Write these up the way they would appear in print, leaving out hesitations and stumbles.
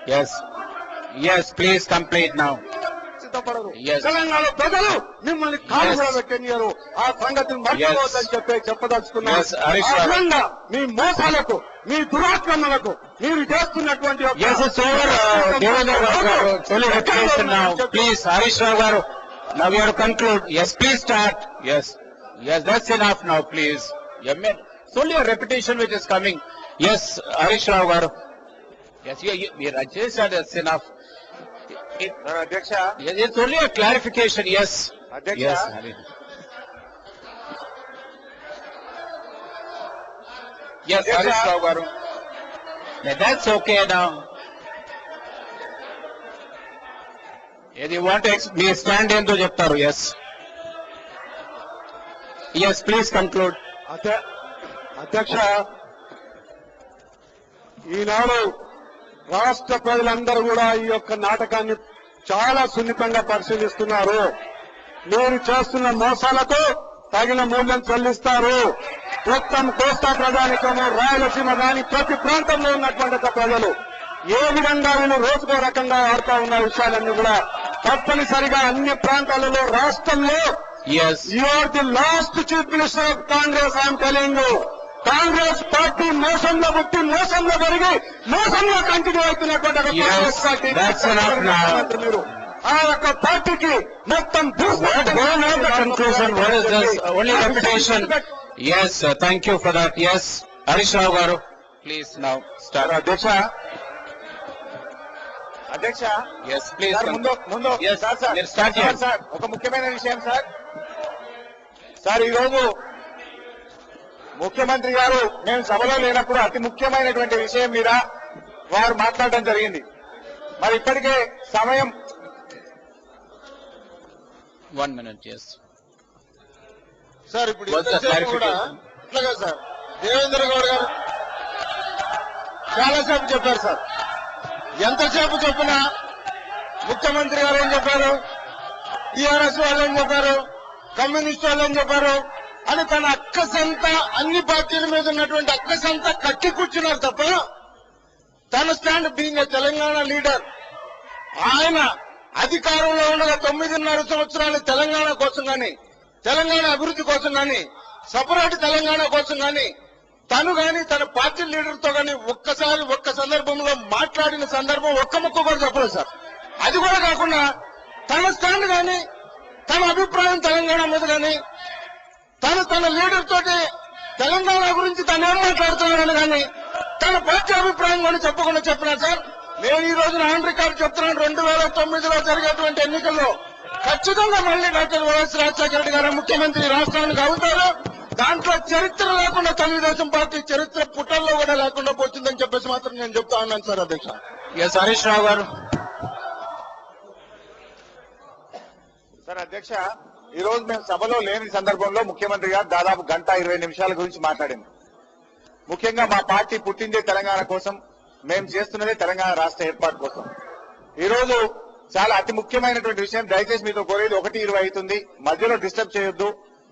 Yes. Yes, please complete now. సిద్ధపడరు. Yes. Telangana ప్రజలు మిమ్మల్ని కాలు కూడా పెట్టనియరు. ఆ సంగతిని మర్చిపోవద్దని చెప్పదలుచుకున్నారు. Yes, Harish Rav. అఖండ మీ మోసాలకు, మీ దురాక్రమణకు మీరు చేస్తున్నటువంటి ఒక- Yes, it's over. Devendra Garu, fully repetition now. Please, Harish Rav Garu. Now we have to conclude. Yes, please start. Yes. Yes, that's enough now, please. It's only a repetition which is coming. Yes, Harish Rav Garu. Yes, Rajesh said that's enough. అధ్యక్ష Yes, it's only a clarification. Yes. అధ్యక్ష Yes, Harish. Yes, Yes, Harish sir. Rav Garu. Yeah, that's okay now. If you want to me stand ఏంటో చెప్తారు. Yes. Yes, please conclude. అధ్యక్ష ఈనాడు రాష్ట్ర ప్రజలందరూ కూడా ఈ యొక్క నాటకాన్ని చాలా సున్నితంగా పరిశీలిస్తున్నారు. మీరు చేస్తున్న మోసాలకు తగిన మూల్యం చెల్లిస్తారు. మొత్తం కోస్తా ప్రజానికము, రాయలసీమ కానీ ప్రతి ప్రాంతంలో ఉన్నటువంటి ప్రజలు ఏ విధంగా వీళ్ళు రోజుకో రకంగా ఆడుతూ ఉన్న విషయాలన్నీ కూడా తప్పనిసరిగా అన్ని ప్రాంతాలలో రాష్ట్రంలో Yes. You are the last chief minister of Congress, I am telling you. Congress party మోసంలో పుట్టి మోసంలో పెరిగి మోసంలో కంటిన్యూ అవుతున్నటువంటి ఒక Yes, Congress party that's enough now. మీరు ఆ యొక్క పార్టీకి మొత్తం What is the conclusion? What is this? Only repetition. Yes, thank you for that. Yes, Harish Rao Garu. Please now start. అధ్యక్ష అధ్యక్ష Yes, please. ముందు Yes, let's start here. Sir ఒక ముఖ్యమైన విషయం సార్ ఈరోజు ముఖ్యమంత్రి గారు మేము సభలో లేనప్పుడు అతి ముఖ్యమైనటువంటి విషయం మీద వారు మాట్లాడడం జరిగింది. మరి ఇప్పటికే సమయం 1 minute, yes. సార్ ఇప్పుడు What's the ఇంతసేపు కూడా clarification? ఇట్లాగా సార్ దేవేంద్ర గౌడ్ గారు చాలాసేపు చెప్పారు సార్. ఎంతసేపు చెప్పినా ముఖ్యమంత్రి గారు ఏం చెప్పారు, టీఆర్ఎస్ వాళ్ళు ఏం చెప్పారు, కమ్యూనిస్ట్ వాళ్ళు ఏం చెప్పారు అని తన అక్కసంతా అన్ని పార్టీల మీద ఉన్నటువంటి అక్కసంతా కట్టి కూర్చున్నారు తప్ప తన stand being a Telangana leader ఆయన అధికారంలో ఉండగా 9.5 సంవత్సరాలు తెలంగాణ కోసం కానీ తెలంగాణ అభివృద్ధి కోసం కానీ సపరేట్ తెలంగాణ కోసం కానీ తను గాని తన పార్టీ లీడర్ తో గాని ఒక్క సందర్భంలో మాట్లాడిన సందర్భం ఒక్క ముక్క కూడా చెప్పలేదు సార్. అది కూడా కాకుండా తన స్టాండ్ గాని తన అభిప్రాయం తెలంగాణ మీద గాని తన లీడర్ తోటి తెలంగాణ గురించి తను ఏం మాట్లాడుతున్నాడని కానీ తన పార్టీ అభిప్రాయం కూడా చెప్పకుండా చెప్పినా సార్. నేను ఈ రోజున ఆన్ రికార్డు చెప్తున్నాను, 2009లో జరిగేటువంటి ఎన్నికల్లో ఖచ్చితంగా మళ్ళీ డాక్టర్ వైఎస్ రాజశేఖర రెడ్డి గారు ముఖ్యమంత్రి రాష్ట్రానికి అవుతారు. దాంట్లో చరిత్ర లేకుండా తెలుగుదేశం పార్టీ చరిత్ర పుటల్లో కూడా లేకుండా పోతుందని చెప్పేసి మాత్రం నేను చెప్తా ఉన్నాను సార్ అధ్యక్ష. Yes, Harish Rao Garu. Sir అధ్యక్ష ఈ రోజు మేము సభలో లేని సందర్భంలో ముఖ్యమంత్రి గారు దాదాపు 1:20 నిమిషాల గురించి మాట్లాడింది. ముఖ్యంగా మా పార్టీ పుట్టిందే తెలంగాణ కోసం, మేము చేస్తున్నదే తెలంగాణ రాష్ట్ర ఏర్పాటు కోసం. ఈ రోజు చాలా అతి ముఖ్యమైనటువంటి విషయం, దయచేసి మీతో కోరేది 1:20 అవుతుంది, మధ్యలో డిస్టర్బ్ చేయొద్దు.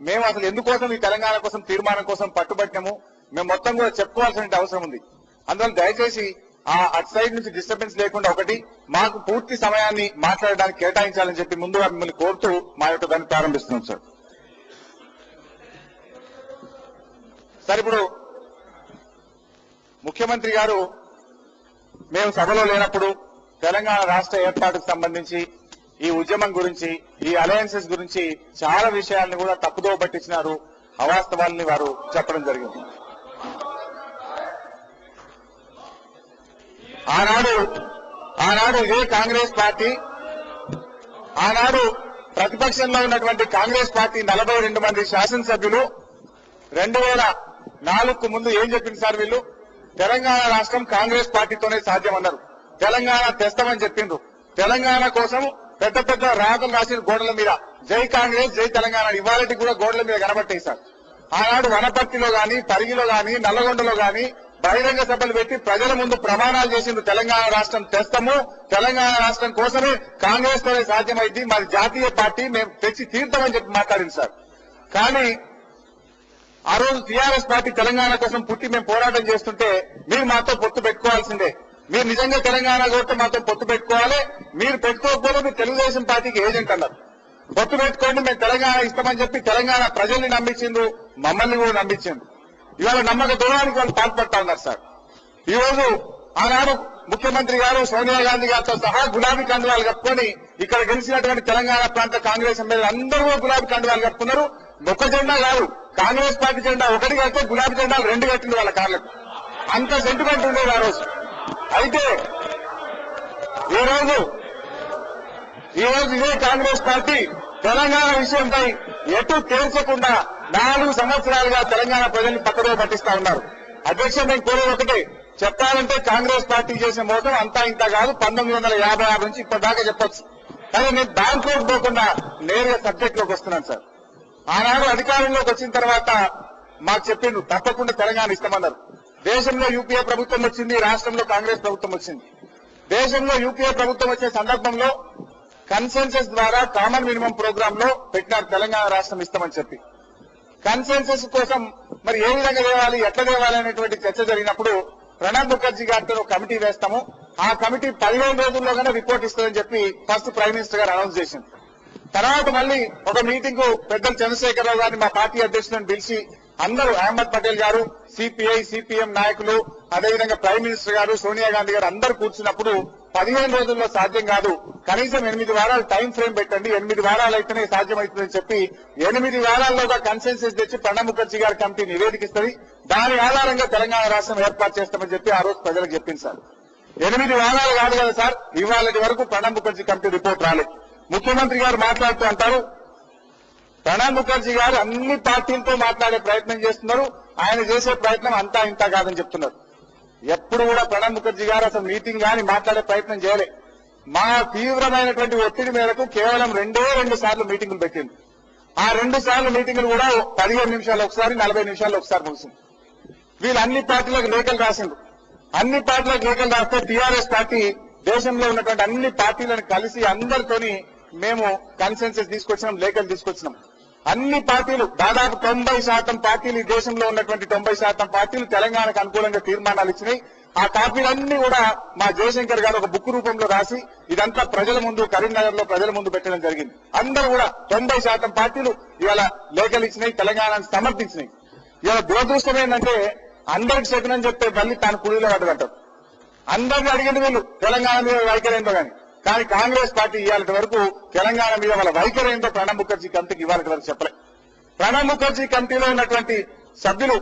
మేము అసలు ఎందుకోసం ఈ తెలంగాణ కోసం తీర్మానం కోసం పట్టుబట్టినాము మేము మొత్తం కూడా చెప్పుకోవాల్సిన అవసరం ఉంది. అందువల్ల దయచేసి అటు సైడ్ నుంచి డిస్టర్బెన్స్ లేకుండా ఒకటి మాకు పూర్తి సమయాన్ని మాట్లాడడానికి కేటాయించాలని చెప్పి ముందుగా మిమ్మల్ని కోరుతూ మా యొక్క దాన్ని ప్రారంభిస్తున్నాం సార్. సార్ ఇప్పుడు ముఖ్యమంత్రి గారు మేము సభలో లేనప్పుడు తెలంగాణ రాష్ట్ర ఏర్పాటుకు సంబంధించి ఈ ఉద్యమం గురించి ఈ అలయన్సెస్ గురించి చాలా విషయాలను కూడా తప్పుదో పట్టించినారు, అవాస్తవాల్ని వారు చెప్పడం జరిగింది. ఆనాడు ఇదే కాంగ్రెస్ పార్టీ, ఆనాడు ప్రతిపక్షంలో ఉన్నటువంటి కాంగ్రెస్ పార్టీ 42 మంది శాసనసభ్యులు 2004కు ముందు ఏం చెప్పింది సార్, వీళ్ళు తెలంగాణ రాష్ట్రం కాంగ్రెస్ పార్టీతోనే సాధ్యమన్నారు. తెలంగాణ తెస్తామని చెప్పిండ్రు. తెలంగాణ కోసం పెద్ద పెద్ద రాతలు రాసిన గోడల మీద జై కాంగ్రెస్ జై తెలంగాణ ఇవాళకి కూడా గోడల మీద కనబట్టాయి సార్. ఆనాడు వనపర్తిలో గాని, పరిగిలో గాని, నల్లగొండలో గాని బహిరంగ సభలు పెట్టి ప్రజల ముందు ప్రమాణాలు చేసిండ్రు. తెలంగాణ రాష్ట్రం తెస్తాము, తెలంగాణ రాష్ట్రం కోసమే కాంగ్రెస్ తోనే సాధ్యమైంది, మాది జాతీయ పార్టీ, మేము తెచ్చి తీర్థమని చెప్పి మాట్లాడింది సార్. కానీ ఆ రోజు టీఆర్ఎస్ పార్టీ తెలంగాణ కోసం పుట్టి మేము పోరాటం చేస్తుంటే మీరు మాతో పొత్తు పెట్టుకోవాల్సిందే, మీరు నిజంగా తెలంగాణ కోరితే మాతో పొత్తు పెట్టుకోవాలి, మీరు పెట్టుకోకపోతే మీరు తెలుగుదేశం పార్టీకి ఏజెంట్ అన్నారు. పొత్తు పెట్టుకోండి, మేము తెలంగాణ ఇస్తామని చెప్పి తెలంగాణ ప్రజల్ని నమ్మించిండ్రు, మమ్మల్ని కూడా నమ్మించిండ్రు. ఇవాళ నమ్మక దూరానికి వాళ్ళు పాల్పడతా ఉన్నారు సార్. ఈ రోజు ఆనాడు ముఖ్యమంత్రి గారు సోనియా గాంధీ గారితో సహా గులాబీ కండువాలు కప్పుకొని ఇక్కడ గెలిచినటువంటి తెలంగాణ ప్రాంత కాంగ్రెస్ ఎమ్మెల్యేలు అందరూ గులాబీ కండువాలు కప్పుకున్నారు. ఒక్క జెండా కాదు, కాంగ్రెస్ పార్టీ జెండా ఒకటి కడితే గులాబీ జెండాలు రెండు కట్టింది వాళ్ళ కార్లకు. అంత సెంటిమెంట్ ఉండేది ఆ రోజు. అయితే ఈ రోజు ఇదే కాంగ్రెస్ పార్టీ తెలంగాణ విషయంపై ఎటు తేల్చకుండా 4 సంవత్సరాలుగా తెలంగాణ ప్రజల్ని పక్కదో పట్టిస్తా ఉన్నారు. అధ్యక్ష, నేను కోరేది ఒకటే, చెప్పాలంటే కాంగ్రెస్ పార్టీ చేసే మోసం అంతా ఇంత కాదు. 1956 నుంచి ఇప్పటిదాకా చెప్పొచ్చు. కానీ నేను దాంట్లోకి పోకుండా నేరుగా సబ్జెక్ట్ లోకి వస్తున్నాను సార్. ఆనాడు అధికారంలోకి వచ్చిన తర్వాత మాకు చెప్పిండు తప్పకుండా తెలంగాణ ఇస్తామన్నారు. దేశంలో యూపీఏ ప్రభుత్వం వచ్చింది, రాష్ట్రంలో కాంగ్రెస్ ప్రభుత్వం వచ్చింది. దేశంలో యూపీఏ ప్రభుత్వం వచ్చే సందర్భంలో కన్సెన్సస్ ద్వారా కామన్ మినిమం ప్రోగ్రామ్ లో పెట్టినారు తెలంగాణ రాష్ట్రం ఇస్తామని చెప్పి. కన్సెన్సస్ కోసం మరి ఏ విధంగా తేవాలి, ఎట్లా తేవాలి అనేటువంటి చర్చ జరిగినప్పుడు ప్రణబ్ ముఖర్జీ గారితో ఒక కమిటీ వేస్తాము, ఆ కమిటీ 15 రోజుల్లోగానే రిపోర్ట్ ఇస్తుందని చెప్పి ఫస్ట్ ప్రైమ్ మినిస్టర్ గారు అనౌన్స్ చేసింది. తర్వాత మళ్ళీ ఒక మీటింగ్ కు పెద్దలు చంద్రశేఖరరావు గారిని మా పార్టీ అధ్యక్షులను పిలిచి అందరూ అహ్మద్ పటేల్ గారు, సిపిఐ సిపిఎం నాయకులు, అదేవిధంగా ప్రైమ్ మినిస్టర్ గారు, సోనియా గాంధీ గారు అందరూ కూర్చున్నప్పుడు 15 రోజుల్లో సాధ్యం కాదు, కనీసం 8 వారాలు టైం ఫ్రేమ్ పెట్టండి, 8 వారాలు అయితేనే సాధ్యమవుతుందని చెప్పి 8 వారాల్లోగా కన్సెన్సస్ తెచ్చి ప్రణబ్ ముఖర్జీ గారి కమిటీ నివేదికిస్తుంది. దాని ఆధారంగా తెలంగాణ రాష్ట్రం ఏర్పాటు చేస్తామని చెప్పి ఆ రోజు ప్రజలకు చెప్పింది సార్. 8 వారాలు కాదు కదా సార్, ఇవాళ వరకు ప్రణబ్ ముఖర్జీ కమిటీ రిపోర్ట్ రాలేదు. ముఖ్యమంత్రి గారు మాట్లాడుతూ అంటారు, ప్రణబ్ ముఖర్జీ గారు అన్ని పార్టీలతో మాట్లాడే ప్రయత్నం చేస్తున్నారు, ఆయన చేసే ప్రయత్నం అంతా ఇంత కాదని చెప్తున్నారు. ఎప్పుడు కూడా ప్రణబ్ ముఖర్జీ గారు అసలు మీటింగ్ కానీ మాట్లాడే ప్రయత్నం చేయలే. మా తీవ్రమైనటువంటి ఒత్తిడి మేరకు కేవలం 2 సార్లు మీటింగులు పెట్టింది. ఆ 2 సార్లు మీటింగులు కూడా 15 నిమిషాలు ఒకసారి, 40 నిమిషాలు ఒకసారి ముగిసింది. వీళ్ళు అన్ని పార్టీలకు లేఖలు రాసిండ్రు. అన్ని పార్టీలకు లేఖలు రాస్తే టీఆర్ఎస్ పార్టీ దేశంలో ఉన్నటువంటి అన్ని పార్టీలను కలిసి అందరితోని మేము కన్సెన్సస్ తీసుకొచ్చినాం, లేఖలు తీసుకొచ్చినాం. అన్ని పార్టీలు దాదాపు 90% పార్టీలు, ఈ దేశంలో ఉన్నటువంటి 90% పార్టీలు తెలంగాణకు అనుకూలంగా తీర్మానాలు ఇచ్చినాయి. ఆ కాపీలన్నీ కూడా మా జయశంకర్ గారు ఒక బుక్ రూపంలో రాసి ఇదంతా ప్రజల ముందు, కరీంనగర్ లో ప్రజల ముందు పెట్టడం జరిగింది. అందరూ కూడా 90% పార్టీలు ఇవాళ లేఖలు ఇచ్చినాయి, తెలంగాణను సమర్థించినాయి. ఇవాళ దురదృష్టం ఏంటంటే అందరికి చెప్పినని చెప్తే మళ్ళీ తాను కుడిలో పడ్డదంటారు. అందరిని అడిగింది వీళ్ళు తెలంగాణ మీద వైఖరి ఏంటో కానీ కాంగ్రెస్ పార్టీ ఇవాళ వరకు తెలంగాణ మీద వాళ్ళ వైఖరి ఏంటో ప్రణబ్ ముఖర్జీ కమిటీకి ఇవాళ వరకు చెప్పలేదు. ప్రణబ్ ముఖర్జీ కమిటీలో ఉన్నటువంటి సభ్యులు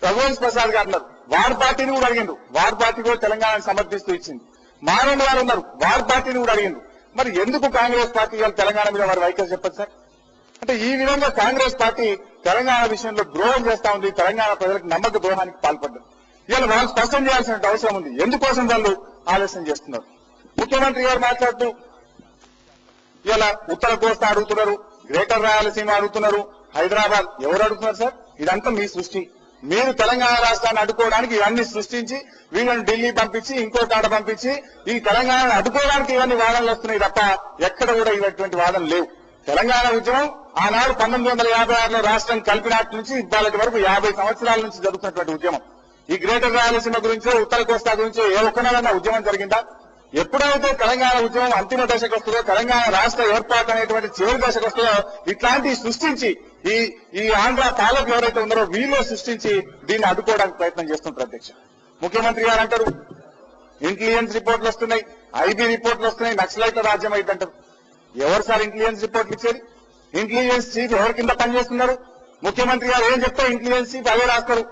రఘువంశ్ ప్రసాద్ గారు ఉన్నారు, వారి పార్టీని కూడా అడిగిండ్రు. వారి పార్టీ కూడా తెలంగాణను సమర్థిస్తూ ఇచ్చింది. మారన్ గారు ఉన్నారు, వారి పార్టీని కూడా అడిగిండ్రు. మరి ఎందుకు కాంగ్రెస్ పార్టీ ఇవాళ తెలంగాణ మీద వారి వైఖరి చెప్పదు సార్? అంటే ఈ విధంగా కాంగ్రెస్ పార్టీ తెలంగాణ విషయంలో ద్రోహం చేస్తా ఉంది, తెలంగాణ ప్రజలకు నమ్మక ద్రోహానికి పాల్పడ్డారు. ఇవాళ వాళ్ళు స్పష్టం చేయాల్సిన అవసరం ఉంది, ఎందుకోసం వాళ్ళు ఆలస్యం చేస్తున్నారు. ముఖ్యమంత్రి గారు మాట్లాడుతూ ఇవాళ ఉత్తర కోస్తా అడుగుతున్నారు, గ్రేటర్ రాయలసీమ అడుగుతున్నారు, హైదరాబాద్. ఎవరు అడుగుతున్నారు సార్? ఇదంతా మీ సృష్టి. మీరు తెలంగాణ రాష్ట్రాన్ని అడ్డుకోవడానికి ఇవన్నీ సృష్టించి వీళ్ళని ఢిల్లీ పంపించి ఇంకో కాడ పంపించి ఈ తెలంగాణను అడ్డుకోవడానికి ఇవన్నీ వాదనలు వస్తున్నాయి తప్ప ఎక్కడ కూడా ఇటువంటి వాదనలు లేవు. తెలంగాణ ఉద్యమం ఆనాడు 1956లో రాష్ట్రం కలిపినాటి నుంచి ఇవాళ వరకు 50 సంవత్సరాల నుంచి జరుగుతున్నటువంటి ఉద్యమం. ఈ గ్రేటర్ రాయలసీమ గురించో ఉత్తర కోస్తా గురించో ఏ ఒక్కనాడన్నా ఉద్యమం జరిగిందా? ఎప్పుడైతే తెలంగాణ ఉద్యమం అంతిమ దశకు వస్తుందో, తెలంగాణ రాష్ట్ర ఏర్పాటు అనేటువంటి చివరి దశకు వస్తుందో ఇట్లాంటివి సృష్టించి ఈ ఆంధ్ర పాలకులు ఎవరైతే ఉన్నారో వీళ్ళు సృష్టించి దీన్ని అడ్డుకోవడానికి ప్రయత్నం చేస్తుంటారు. అధ్యక్ష, ముఖ్యమంత్రి గారు అంటారు ఇంటెలిజెన్స్ రిపోర్ట్లు వస్తున్నాయి, ఐబీ రిపోర్ట్లు వస్తున్నాయి, నక్సలైట్ల రాజ్యం అయిద్దంటారు. ఎవరు సార్ ఇంటెలిజెన్స్ రిపోర్ట్లు ఇచ్చేది? ఇంటెలిజెన్స్ చీఫ్ ఎవరి కింద పనిచేస్తున్నారు? ముఖ్యమంత్రి గారు ఏం చెప్తే ఇంటెలిజెన్స్ చీఫ్ అదే రాస్తారు.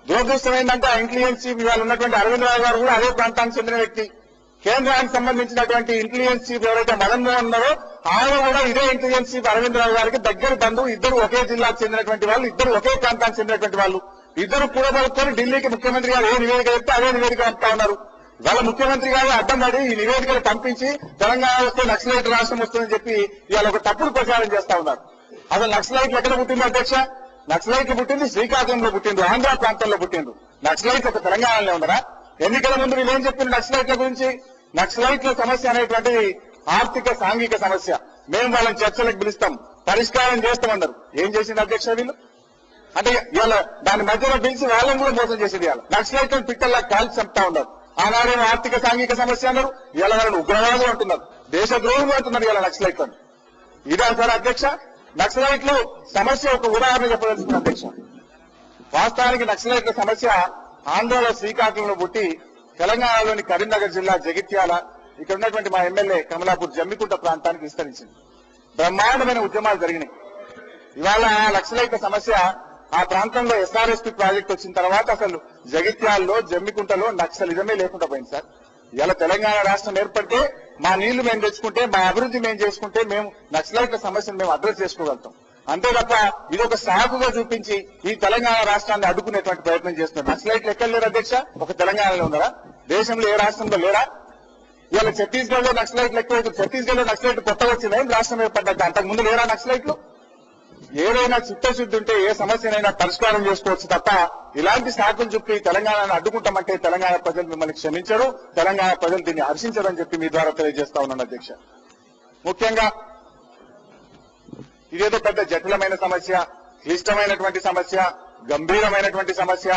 దురదృష్టం ఏంటంటే ఆ ఇంటెలిజెన్స్ చీఫ్ ఇవాళ ఉన్నటువంటి అరవింద్ రావు గారు కూడా అదే ప్రాంతానికి చెందిన వ్యక్తి. కేంద్రానికి సంబంధించినటువంటి ఇంటెలిజెన్స్ చీఫ్ ఎవరైతే మదన్ మోహన్ ఉన్నారో ఆయన కూడా ఇదే ఇంటెలిజెన్స్ చీఫ్ అరవింద్ రావు గారికి దగ్గర బంధువు. ఇద్దరు ఒకే జిల్లాకు చెందినటువంటి వాళ్ళు, ఇద్దరు ఒకే ప్రాంతానికి చెందినటువంటి వాళ్ళు. ఇద్దరు కూడబలుకొని ఢిల్లీకి ముఖ్యమంత్రి గారు ఏ నివేదిక చెప్తే అదే నివేదిక పంపుతా ఉన్నారు. వాళ్ళ ముఖ్యమంత్రి గారు అడ్డం పడి ఈ నివేదికలు పంపించి తెలంగాణ వస్తే నక్సలైట్ రాష్ట్రం వస్తుందని చెప్పి ఇవాళ ఒక తప్పుడు ప్రచారం చేస్తా ఉన్నారు. అసలు నక్సలైట్లు ఎక్కడ పుట్టింది అధ్యక్ష? నక్సలైట్లు పుట్టింది శ్రీకాకుళంలో పుట్టిండ్రు, ఆంధ్ర ప్రాంతంలో పుట్టిండ్రు. నక్సలైట్లు ఒక తెలంగాణలో ఉన్నారా? ఎన్నికల ముందు వీళ్ళు ఏం చెప్పింది నక్సలైట్ల గురించి? నక్సలైట్ల సమస్య అనేటువంటి ఆర్థిక సాంఘిక సమస్య, మేము వాళ్ళని చర్చలకు పిలుస్తాం, పరిష్కారం చేస్తామన్నారు. ఏం చేసింది అధ్యక్ష? వీళ్ళు అంటే ఇవాళ దాని మధ్యలో పిలిచి వాళ్ళని కూడా మోసం చేసేది ఇవాళ నక్సలైట్లను పిట్టల్లా కాల్చి చంపుతా ఉన్నారు. ఆనాడేమో ఆర్థిక సాంఘిక సమస్య అన్నారు, ఇవాళ వాళ్ళని ఉగ్రవాదులు అంటున్నారు, దేశద్రోహులు అంటున్నారు ఇవాళ నక్సలైట్లను. ఇదే సార్ అధ్యక్ష నక్సలైట్లు సమస్య ఒక ఉదాహరణ చెప్పదలుచుకున్న అధ్యక్ష. వాస్తవానికి నక్సలైట్ల సమస్య ఆంధ్రలో శ్రీకాకుళంలో పుట్టి తెలంగాణలోని కరీంనగర్ జిల్లా జగిత్యాల ఇక్కడ ఉన్నటువంటి మా ఎమ్మెల్యే కమలాపూర్ జమ్మికుంట ప్రాంతానికి విస్తరించింది. బ్రహ్మాండమైన ఉద్యమాలు జరిగినాయి. ఇవాళ నక్సలైట్ల సమస్య ఆ ప్రాంతంలో ఎస్ఆర్ఎస్పీ ప్రాజెక్ట్ వచ్చిన తర్వాత అసలు జగిత్యాల్లో జమ్మికుంటలో నక్సలిజమే లేకుండా పోయింది సార్. ఇలా తెలంగాణ రాష్ట్రం ఏర్పడితే మా నీళ్లు మేము తెచ్చుకుంటే మా అభివృద్ధి మేము చేసుకుంటే మేము నక్సలైట్ల సమస్యను మేము అడ్రస్ చేసుకోగలుగుతాం. అంతే తప్ప ఇది ఒక సాకుగా చూపించి ఈ తెలంగాణ రాష్ట్రాన్ని అడ్డుకునేటువంటి ప్రయత్నం చేస్తున్నారు. నక్సలైట్లు ఎక్కడ లేరు అధ్యక్ష? ఒక తెలంగాణలో ఉన్నారా? దేశంలో ఏ రాష్ట్రంలో లేరా? ఇవాళ ఛత్తీస్గఢ్ లో నక్సలైట్లు ఎక్కువ. ఛత్తీస్గఢ్ లో నక్సలైట్లు కొత్తగా వచ్చిందా రాష్ట్రం ఏర్పడ్డాక? అంతకుముందు లేరా నక్సలైట్లు? ఏదైనా చిత్తశుద్ధి ఉంటే ఏ సమస్యనైనా పరిష్కారం చేసుకోవచ్చు తప్ప ఇలాంటి సాకులు చెప్పి తెలంగాణను అడ్డుకుంటామంటే తెలంగాణ ప్రజలు మిమ్మల్ని క్షమించరు, తెలంగాణ ప్రజలు దీన్ని హర్షించరని చెప్పి మీ ద్వారా తెలియజేస్తా ఉన్నాను అధ్యక్ష. ముఖ్యంగా ఇదేదో పెద్ద జటిలమైన సమస్య, క్లిష్టమైనటువంటి సమస్య, గంభీరమైనటువంటి సమస్య,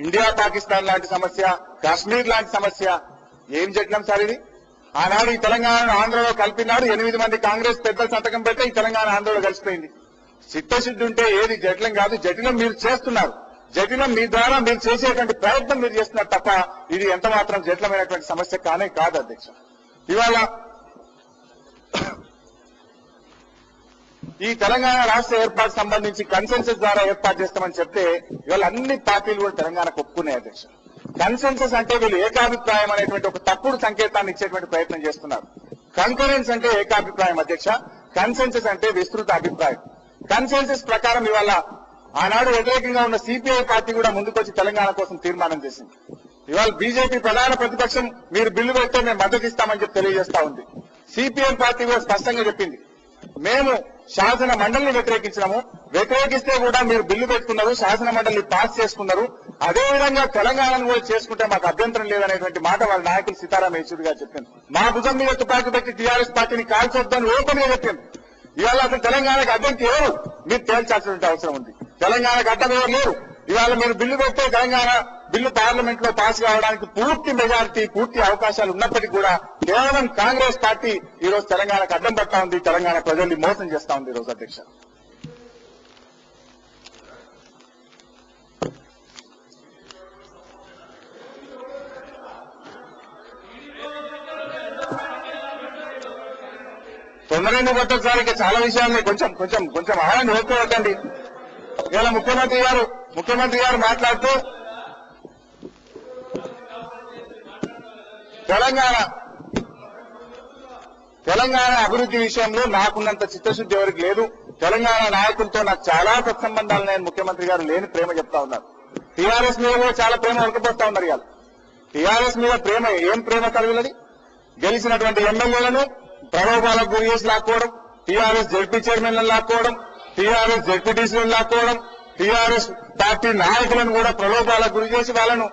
ఇండియా పాకిస్తాన్ లాంటి సమస్య, కాశ్మీర్ లాంటి సమస్య. ఏం జటిలం సార్ ఇది? ఆనాడు ఈ తెలంగాణను ఆంధ్రలో కలిపినాడు, 8 మంది కాంగ్రెస్ పెద్దలు సంతకం పెడితే ఈ తెలంగాణ ఆంధ్రలో కలిసిపోయింది. చిత్తశుద్ధి ఉంటే ఏది జటిలం కాదు. జటిలం మీరు చేస్తున్నారు, జటిలం మీ ద్వారా మీరు చేసేటువంటి ప్రయత్నం మీరు చేస్తున్నారు తప్ప ఇది ఎంత మాత్రం జటిలమైనటువంటి సమస్య కానే కాదు అధ్యక్ష. ఇవాళ ఈ తెలంగాణ రాష్ట్ర ఏర్పాటు సంబంధించి కన్సెన్సస్ ద్వారా ఏర్పాటు చేస్తామని చెప్తే ఇవాళ అన్ని పార్టీలు కూడా తెలంగాణకు ఒప్పుకున్నాయి అధ్యక్ష. కన్సెన్సస్ అంటే వీళ్ళు ఏకాభిప్రాయం అనేటువంటి ఒక తప్పుడు సంకేతాన్ని ఇచ్చేటువంటి ప్రయత్నం చేస్తున్నారు. కంకరెన్స్ అంటే ఏకాభిప్రాయం అధ్యక్ష, కన్సెన్సస్ అంటే విస్తృత అభిప్రాయం. కన్సెన్సస్ ప్రకారం ఇవాళ ఆనాడు వ్యతిరేకంగా ఉన్న సిపిఐ పార్టీ కూడా ముందుకొచ్చి తెలంగాణ కోసం తీర్మానం చేసింది. ఇవాళ బీజేపీ ప్రధాన ప్రతిపక్షం మీరు బిల్లు పెడితే మేము మద్దతు ఇస్తామని చెప్పి తెలియజేస్తా ఉంది. సిపిఎం పార్టీ కూడా స్పష్టంగా చెప్పింది, మేము శాసన మండలిని వ్యతిరేకించినాము, వ్యతిరేకిస్తే కూడా మీరు బిల్లు పెట్టుకున్నారు, శాసన మండలిని పాస్ చేసుకున్నారు, అదేవిధంగా తెలంగాణను కూడా చేసుకుంటే మాకు అభ్యంతరం లేదనేటువంటి మాట వాళ్ళ నాయకులు సీతారాం యేచూరి గారు చెప్పింది. మా భుజం మీద తుపాకీ పెట్టి టీఆర్ఎస్ పార్టీని కాల్చొద్దని ఓపెన్ గా చెప్పింది. ఇవాళ అసలు తెలంగాణకు అడ్డంకి ఎవరు మీరు తేల్చాల్సిన అవసరం ఉంది. తెలంగాణకు అడ్డం ఎవరు లేరు. ఇవాళ మీరు బిల్లు పెడితే తెలంగాణ బిల్లు పార్లమెంట్ లో పాస్ కావడానికి పూర్తి మెజారిటీ, పూర్తి అవకాశాలు ఉన్నప్పటికీ కూడా కేవలం కాంగ్రెస్ పార్టీ ఈ రోజు తెలంగాణకు అడ్డం పడతా ఉంది, తెలంగాణ ప్రజల్ని మోసం చేస్తా ఉంది. ఈ రోజు అధ్యక్ష తొందరగా కొట్టసారికి చాలా విషయాన్ని కొంచెం ఆనంద ఓర్చుకోవద్దండి. ఇవాళ ముఖ్యమంత్రి గారు మాట్లాడుతూ తెలంగాణ అభివృద్ధి విషయంలో నాకున్నంత చిత్తశుద్ధి ఎవరికి లేదు, తెలంగాణ నాయకులతో నాకు చాలా సత్సంబంధాలు నేను ముఖ్యమంత్రి గారు లేని ప్రేమ చెప్తా ఉన్నారు. టీఆర్ఎస్ మీద కూడా చాలా ప్రేమ ఉడకపోతా ఉన్నారు. ఇవాళ టీఆర్ఎస్ మీద ప్రేమ ఏం ప్రేమ కలిగినది? గెలిచినటువంటి ఎమ్మెల్యేలను ప్రలోభాలకు గురి చేసి లాక్కోవడం, టీఆర్ఎస్ జడ్పీ చైర్మన్లను లాక్కోవడం, టీఆర్ఎస్ జడ్పీటీసీలను లాక్కోవడం, టీఆర్ఎస్ పార్టీ నాయకులను కూడా ప్రలోభాలకు గురి చేసి వాళ్ళను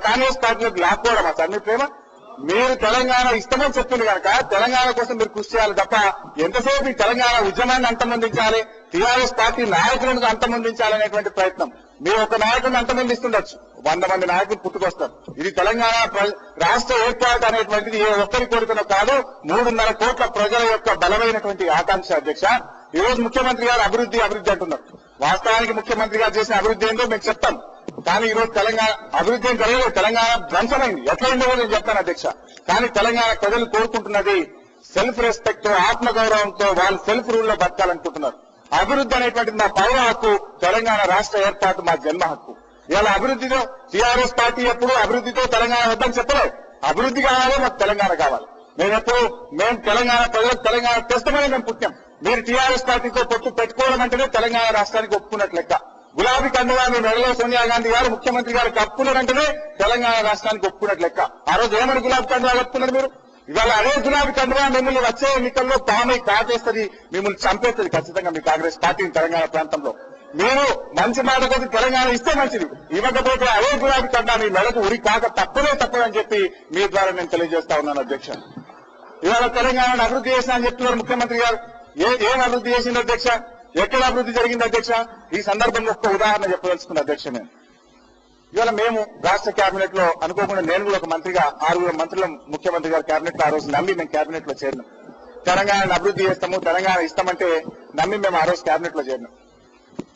కాంగ్రెస్ పార్టీలకు లాక్కోవడం. అసలు మీ ప్రేమ? మీరు తెలంగాణ ఇష్టమని చెప్తుంది కనుక తెలంగాణ కోసం మీరు కృషి చేయాలి తప్ప ఎంతసేపు ఈ తెలంగాణ ఉద్యమాన్ని అంతమొందించాలి, టీఆర్ఎస్ పార్టీ నాయకులను అంతమొందించాలనేటువంటి ప్రయత్నం. మీరు ఒక నాయకుడిని అంతమొందిస్తుండొచ్చు, 100 మంది నాయకులు పుట్టుకొస్తారు. ఇది తెలంగాణ రాష్ట్ర ఏర్పాటు అనేటువంటిది ఏ ఒక్కరి కోరికనో కాదు, 3.5 కోట్ల ప్రజల యొక్క బలమైనటువంటి ఆకాంక్ష అధ్యక్ష. ఈ రోజు ముఖ్యమంత్రి గారు అభివృద్ధి అంటున్నారు. వాస్తవానికి ముఖ్యమంత్రి గారు చేసిన అభివృద్ధి ఏంటో మీకు చెప్తాం. కానీ ఈ రోజు తెలంగాణ అభివృద్ధి ఏం జరగలేదు, తెలంగాణ ధ్వంసమైంది. ఎట్లయిందో నేను చెప్తాను అధ్యక్ష. కానీ తెలంగాణ ప్రజలు కోరుకుంటున్నది సెల్ఫ్ రెస్పెక్ట్, ఆత్మగౌరవంతో వాళ్ళు సెల్ఫ్ రూల్ లో బతకాలనుకుంటున్నారు. అభివృద్ధి అనేటువంటిది మా పౌర హక్కు, తెలంగాణ రాష్ట్ర ఏర్పాటు మా జన్మ హక్కు. ఇవాళ అభివృద్ధితో టీఆర్ఎస్ పార్టీ ఎప్పుడు అభివృద్ధితో తెలంగాణ వద్దని చెప్పలేదు. అభివృద్ధి కావాలి, మాకు తెలంగాణ కావాలి. మేము తెలంగాణ ప్రజలకు తెలంగాణ తెస్తామని మేము పుట్టాం. మీరు టీఆర్ఎస్ పార్టీతో పొత్తు పెట్టుకోవడం అంటేనే తెలంగాణ రాష్ట్రానికి ఒప్పుకున్నట్లు లెక్క. గులాబీ కండువా మీ మెడలో సోనియా గాంధీ గారు ముఖ్యమంత్రి గారు కప్పుకున్నారంటేనే తెలంగాణ రాష్ట్రానికి ఒప్పుకున్నట్లు లెక్క. ఆ రోజు ఏమని గులాబీ కండువా కప్పుకున్నారు మీరు? ఇవాళ అదే గులాబీ కండువా మిమ్మల్ని వచ్చే ఎన్నికల్లో పామై కాటేస్తుంది, మిమ్మల్ని చంపేస్తుంది ఖచ్చితంగా మీ కాంగ్రెస్ పార్టీని తెలంగాణ ప్రాంతంలో. మీరు మంచి మాట కోసం తెలంగాణ ఇస్తే మంచిది, ఇవ్వకపోతే అదే గులాబీ కండువా మీ మెడకు ఉరి కాక తప్పదని చెప్పి మీ ద్వారా నేను తెలియజేస్తా ఉన్నాను అధ్యక్ష. ఇవాళ తెలంగాణను అభివృద్ధి చేసినా అని చెప్తున్నారు ముఖ్యమంత్రి గారు. ఏం అభివృద్ధి చేసింది అధ్యక్ష? ఎక్కడ అభివృద్ధి జరిగింది అధ్యక్ష? ఈ సందర్భంగా ఒక్క ఉదాహరణ చెప్పదలుచుకున్న అధ్యక్ష నేను ఇవాళ మేము రాష్ట్ర కేబినెట్ లో అనుకోకుండా నేను కూడా ఒక మంత్రిగా 6 మంత్రుల ముఖ్యమంత్రి గారు కేబినెట్ లో ఆ రోజు నమ్మి మేము కేబినెట్ లో చేరినాం. తెలంగాణను అభివృద్ధి చేస్తాము, తెలంగాణ ఇస్తామంటే నమ్మి మేము ఆ రోజు కేబినెట్ లో చేరినాం.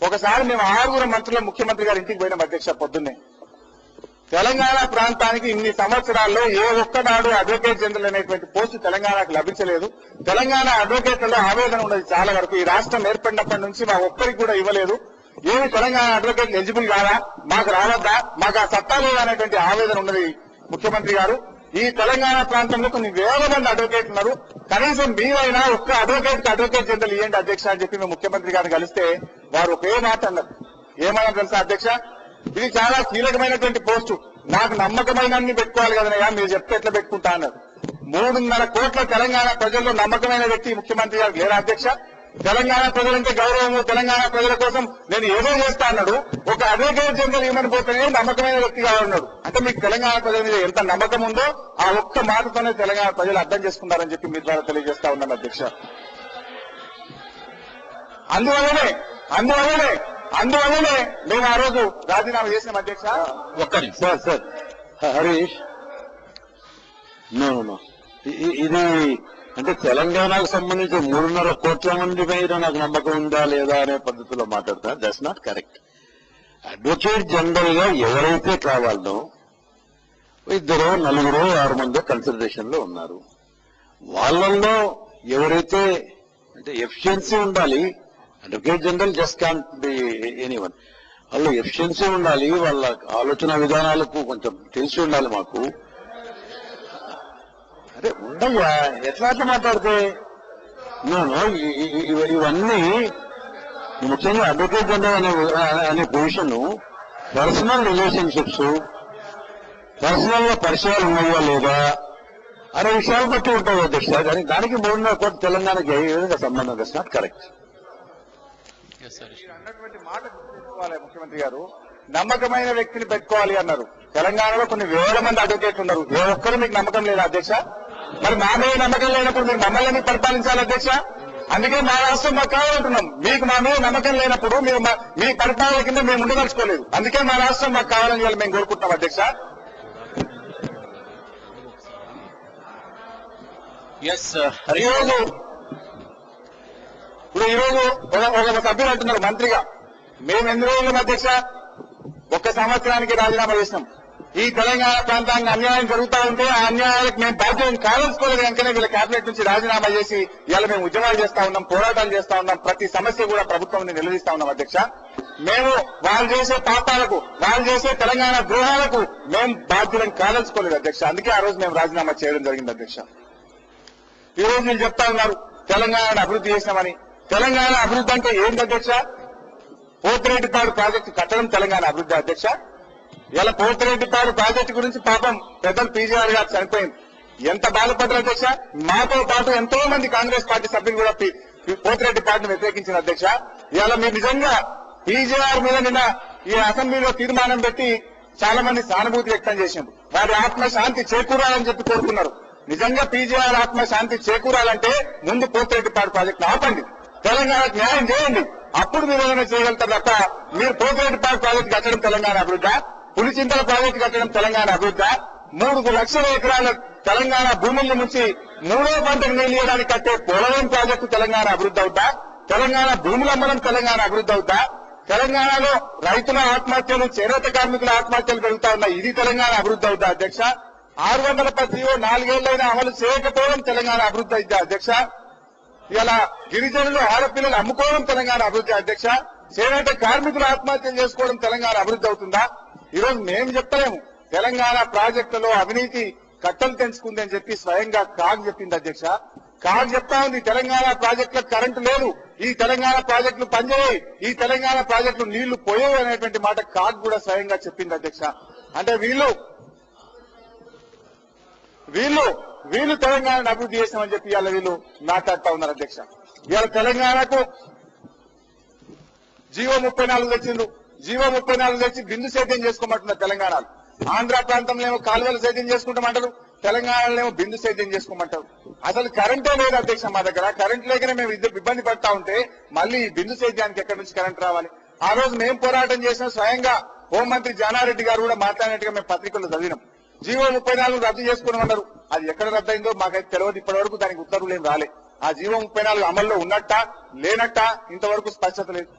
ఒకసారి మేము 6 మంత్రుల ముఖ్యమంత్రి గారి ఇంటికి పోయినాం అధ్యక్ష. పొద్దున్నే తెలంగాణ ప్రాంతానికి ఇన్ని సంవత్సరాల్లో ఏ ఒక్కనాడు అడ్వకేట్ జనరల్ అనేటువంటి పోస్టు తెలంగాణకు లభించలేదు. తెలంగాణ అడ్వకేట్లలో ఆవేదన ఉన్నది చాలా వరకు. ఈ రాష్ట్రం ఏర్పడినప్పటి నుంచి మా ఒక్కరికి కూడా ఇవ్వలేదు. ఏమి తెలంగాణ అడ్వకేట్లు ఎలిజిబుల్ కాదా, మాకు రావద్దా, మాకు ఆ సత్తా లేదా అనేటువంటి ఆవేదన ఉన్నది ముఖ్యమంత్రి గారు. ఈ తెలంగాణ ప్రాంతంలో కొన్ని వేల మంది అడ్వకేట్లు ఉన్నారు. కనీసం మీరైనా ఒక్క అడ్వకేట్ జనరల్ ఇవ్వండి అధ్యక్ష అని చెప్పి మేము ముఖ్యమంత్రి గారిని కలిస్తే వారు ఒకే మాట అన్నారు. ఏమన్నా తెలుసా అధ్యక్ష, ఇది చాలా కీలకమైనటువంటి పోస్టు, నాకు నమ్మకమైన పెట్టుకోవాలి కదనయ్యా, మీరు చెప్తే ఎట్లా పెట్టుకుంటా అన్నారు. 3.5 కోట్ల తెలంగాణ ప్రజల్లో నమ్మకమైన వ్యక్తి ముఖ్యమంత్రి గారు లేరా అధ్యక్ష? తెలంగాణ ప్రజలంటే గౌరవము, తెలంగాణ ప్రజల కోసం నేను ఏదో చేస్తా అన్నాడు. ఒక అడ్వకేట్ జనరల్ ఇవ్వమని పోతేనే నమ్మకమైన వ్యక్తిగా ఉన్నాడు. అంటే మీకు తెలంగాణ ప్రజల మీద ఎంత నమ్మకం ఉందో ఆ ఒక్క మాటతోనే తెలంగాణ ప్రజలు అర్థం చేసుకున్నారని చెప్పి మీ ద్వారా తెలియజేస్తా ఉన్నాను అధ్యక్ష. అందువల్లనే మేము ఆ రోజు రాజీనామా చేసినాం అధ్యక్ష. సార్ హరీష్ ఇది అంటే తెలంగాణకు సంబంధించి 3.5 కోట్ల మంది పైన నాకు నమ్మకం ఉందా లేదా అనే పద్ధతిలో మాట్లాడతా. That's not correct. Advocate general గా ఎవరైతే కావాలనో 2, 4, 6 మంది కన్సిడరేషన్ లో ఉన్నారు. వాళ్ళల్లో ఎవరైతే అంటే ఎఫిషియన్సీ ఉండాలి. Advocate general just can't be anyone. వాళ్ళు ఎఫిషియన్సీ ఉండాలి, వాళ్ళ ఆలోచన విధానాలకు కొంచెం తెలిసి ఉండాలి మాకు. అదే ఉండయ్యా, ఎట్లా మాట్లాడితే ఇవన్నీ ముఖ్యంగా అడ్వకేట్ జనరల్ అనే పొజిషన్ పర్సనల్ రిలేషన్షిప్స్, పర్సనల్ గా పరిచయాలు ఉన్నాయా లేదా అనే విషయాలు బట్టి ఉంటాయి అధ్యక్ష. దానికి 3.5 కోట్ల తెలంగాణకి ఏ విధంగా సంబంధం? That's not correct. అన్నటువంటి మాట గుర్తుంచుకోవాలి ముఖ్యమంత్రి గారు. నమ్మకమైన వ్యక్తిని పెట్టుకోవాలి అన్నారు. తెలంగాణలో కొన్ని వేల మంది అడ్వకేట్లు ఉన్నారు. ఏ ఒక్కరు మీకు నమ్మకం లేదా అధ్యక్ష? మరి మా మీద నమ్మకం లేనప్పుడు మీరు మమ్మల్ని పరిపాలించాలి అధ్యక్ష. అందుకే మా రాష్ట్రం మాకు కావాలంటున్నాం. మీకు మా మీద నమ్మకం లేనప్పుడు మీరు మీ పరిపాలన కింద మేము ఉండదలుచుకోలేదు. అందుకే మా రాష్ట్రం మాకు కావాలని వాళ్ళు మేము కోరుకుంటున్నాం అధ్యక్ష. ఈరోజు ఒక సభ్యులు అంటున్నారు మంత్రిగా, మేము ఎన్ని రోజులు అధ్యక్ష 1 సంవత్సరానికి రాజీనామా చేసినాం. ఈ తెలంగాణ ప్రాంతానికి అన్యాయం జరుగుతూ ఉంటే ఆ అన్యాయాలకు మేము బాధ్యతను కావాల్సుకోలేదు కనుకనే వీళ్ళ కేబినెట్ నుంచి రాజీనామా చేసి ఇలా మేము ఉద్యమాలు చేస్తా ఉన్నాం, పోరాటాలు చేస్తా ఉన్నాం. ప్రతి సమస్య కూడా ప్రభుత్వం నిలదీస్తా ఉన్నాం అధ్యక్ష. మేము వాళ్ళు చేసే పాపాలకు, వాళ్ళు చేసే తెలంగాణ ద్రోహాలకు మేము బాధ్యులను కాదలుచుకోలేదు అధ్యక్ష. అందుకే ఆ రోజు మేము రాజీనామా చేయడం జరిగింది అధ్యక్ష. ఈ రోజు నేను చెప్తా ఉన్నారు తెలంగాణను అభివృద్ధి చేసినామని. తెలంగాణ అభివృద్ధి అంటే ఏంటి అధ్యక్ష? పోతిరెడ్డిపాడు ప్రాజెక్టు కట్టడం తెలంగాణ అభివృద్ధి అధ్యక్ష. ఇలా పోతిరెడ్డిపాడు ప్రాజెక్టు గురించి పాపం పెద్దలు పీజీఆర్ గారు చనిపోయింది. ఎంత బాధపడ్డారు అధ్యక్ష. మాతో పాటు ఎంతో మంది కాంగ్రెస్ పార్టీ సభ్యులు కూడా పోతిరెడ్డిపాడును వ్యతిరేకించిన అధ్యక్ష. ఇలా మీరు నిజంగా పీజీఆర్ మీద నిన్న ఈ అసెంబ్లీలో తీర్మానం పెట్టి చాలా మంది సానుభూతి వ్యక్తం చేసిండ్రు. వారి ఆత్మ శాంతి చేకూరాలని చెప్పి కోరుకున్నారు. నిజంగా పీజీఆర్ ఆత్మ శాంతి చేకూరాలంటే ముందు పోతిరెడ్డిపాడు ప్రాజెక్టు ఆపండి, తెలంగాణకు న్యాయం చేయండి. అప్పుడు మీరు ఏమైనా చేయగలుగుతారు తప్ప మీరు పోతిరెడ్డిపాడు ప్రాజెక్టు కట్టడం తెలంగాణ అభివృద్ధి, పులిచింతల ప్రాజెక్టు కట్టడం తెలంగాణ అభివృద్ధి, 3 లక్షల ఎకరాల తెలంగాణ భూముల నుంచి 3వ పంటకు నీళ్లు ఇవ్వడానికి కట్టే పోలవరం ప్రాజెక్టు తెలంగాణ అభివృద్ధి అవుతా? తెలంగాణ భూములు అమ్మడం తెలంగాణ అభివృద్ధి అవుతా? తెలంగాణలో రైతుల ఆత్మహత్యలు, చేనేత కార్మికుల ఆత్మహత్యలు పెరుగుతా ఉన్నాయి, ఇది తెలంగాణ అభివృద్ధి అవుతా అధ్యక్ష? 610 4 ఏళ్లైనా అమలు చేయకపోవడం తెలంగాణ అభివృద్ధి అవుతా అధ్యక్ష? ఇలా గిరిజనులు ఆడపిల్లలు అమ్ముకోవడం తెలంగాణ అభివృద్ధి అధ్యక్ష? చేనేత కార్మికులు ఆత్మహత్యలు చేసుకోవడం తెలంగాణ అభివృద్ధి అవుతుందా? ఈరోజు మేము చెప్తలేము. తెలంగాణ ప్రాజెక్టులో అవినీతి కట్టలు తెంచుకుంది అని చెప్పి స్వయంగా కాగ్ చెప్పింది అధ్యక్ష. కాగ్ చెప్తా ఉంది తెలంగాణ ప్రాజెక్టులకు కరెంటు లేదు, ఈ తెలంగాణ ప్రాజెక్టులు పనిచేయవు, ఈ తెలంగాణ ప్రాజెక్టులు నీళ్లు పోయేవి అనేటువంటి మాట కాగ్ కూడా స్వయంగా చెప్పింది అధ్యక్ష. అంటే వీళ్ళు తెలంగాణను అభివృద్ధి చేస్తామని చెప్పి ఇవాళ వీళ్ళు మాట్లాడుతా ఉన్నారు అధ్యక్ష. ఇవాళ తెలంగాణకు జీవో 34 తెచ్చిండ్రు. జీవో 34 తెచ్చి బిందు సేద్యం చేసుకోమంటున్నారు తెలంగాణలో. ఆంధ్ర ప్రాంతంలో ఏమో కాలువలు సేద్యం చేసుకుంటామంటారు, తెలంగాణలో ఏమో బిందు సేద్యం చేసుకోమంటారు. అసలు కరెంటే లేదు అధ్యక్ష మా దగ్గర. కరెంట్ లేకనే మేము ఇబ్బంది పడతా ఉంటే మళ్ళీ బిందు సేద్యానికి ఎక్కడి నుంచి కరెంట్ రావాలి? ఆ రోజు మేము పోరాటం చేసిన స్వయంగా హోంమంత్రి జానారెడ్డి గారు కూడా మాట్లాడినట్టుగా మేము పత్రికల్లో చదివినాం. జీవో 34 రద్దు చేసుకున్నామన్నారు. అది ఎక్కడ రద్దు అయిందో మాకైతే తెలియదు. ఇప్పటి వరకు దానికి ఉత్తర్వులు ఏం రాలే. ఆ జీవో 34 అమల్లో ఉన్నట్టా లేనట్టా ఇంతవరకు స్పష్టత లేదు.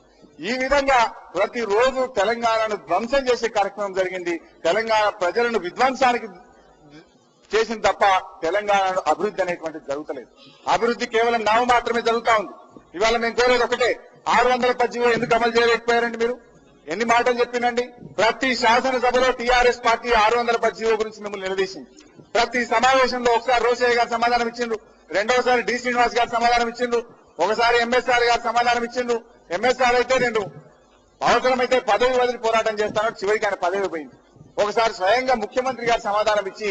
ఈ విధంగా ప్రతిరోజు తెలంగాణను ధ్వంసం చేసే కార్యక్రమం జరిగింది. తెలంగాణ ప్రజలను విధ్వంసానికి చేసిన తప్ప తెలంగాణలో అభివృద్ధి అనేటువంటిది జరుగుతలేదు. అభివృద్ధి కేవలం నామ మాత్రమే జరుగుతా ఉంది. ఇవాళ మేము కోరేది ఒకటే, 610 జీవో ఎందుకు అమలు చేయలేకపోయారండి? మీరు ఎన్ని మాటలు చెప్పినండి? ప్రతి శాసనసభలో టీఆర్ఎస్ పార్టీ 610 జీవో గురించి మిమ్మల్ని నిలదీసింది. ప్రతి సమావేశంలో ఒకసారి రోషయ్య గారు సమాధానం ఇచ్చిండ్రు, రెండోసారి డి శ్రీనివాస్ గారు సమాధానం ఇచ్చిండ్రు, ఒకసారి ఎంఎస్ఆర్ గారు సమాధానం ఇచ్చిండ్రు. ఎంఎస్ఆర్ అయితే నేను అవసరమైతే పదవి వదిలి పోరాటం చేస్తాను, చివరికి ఆయన పదవి పోయింది. ఒకసారి స్వయంగా ముఖ్యమంత్రి గారు సమాధానం ఇచ్చి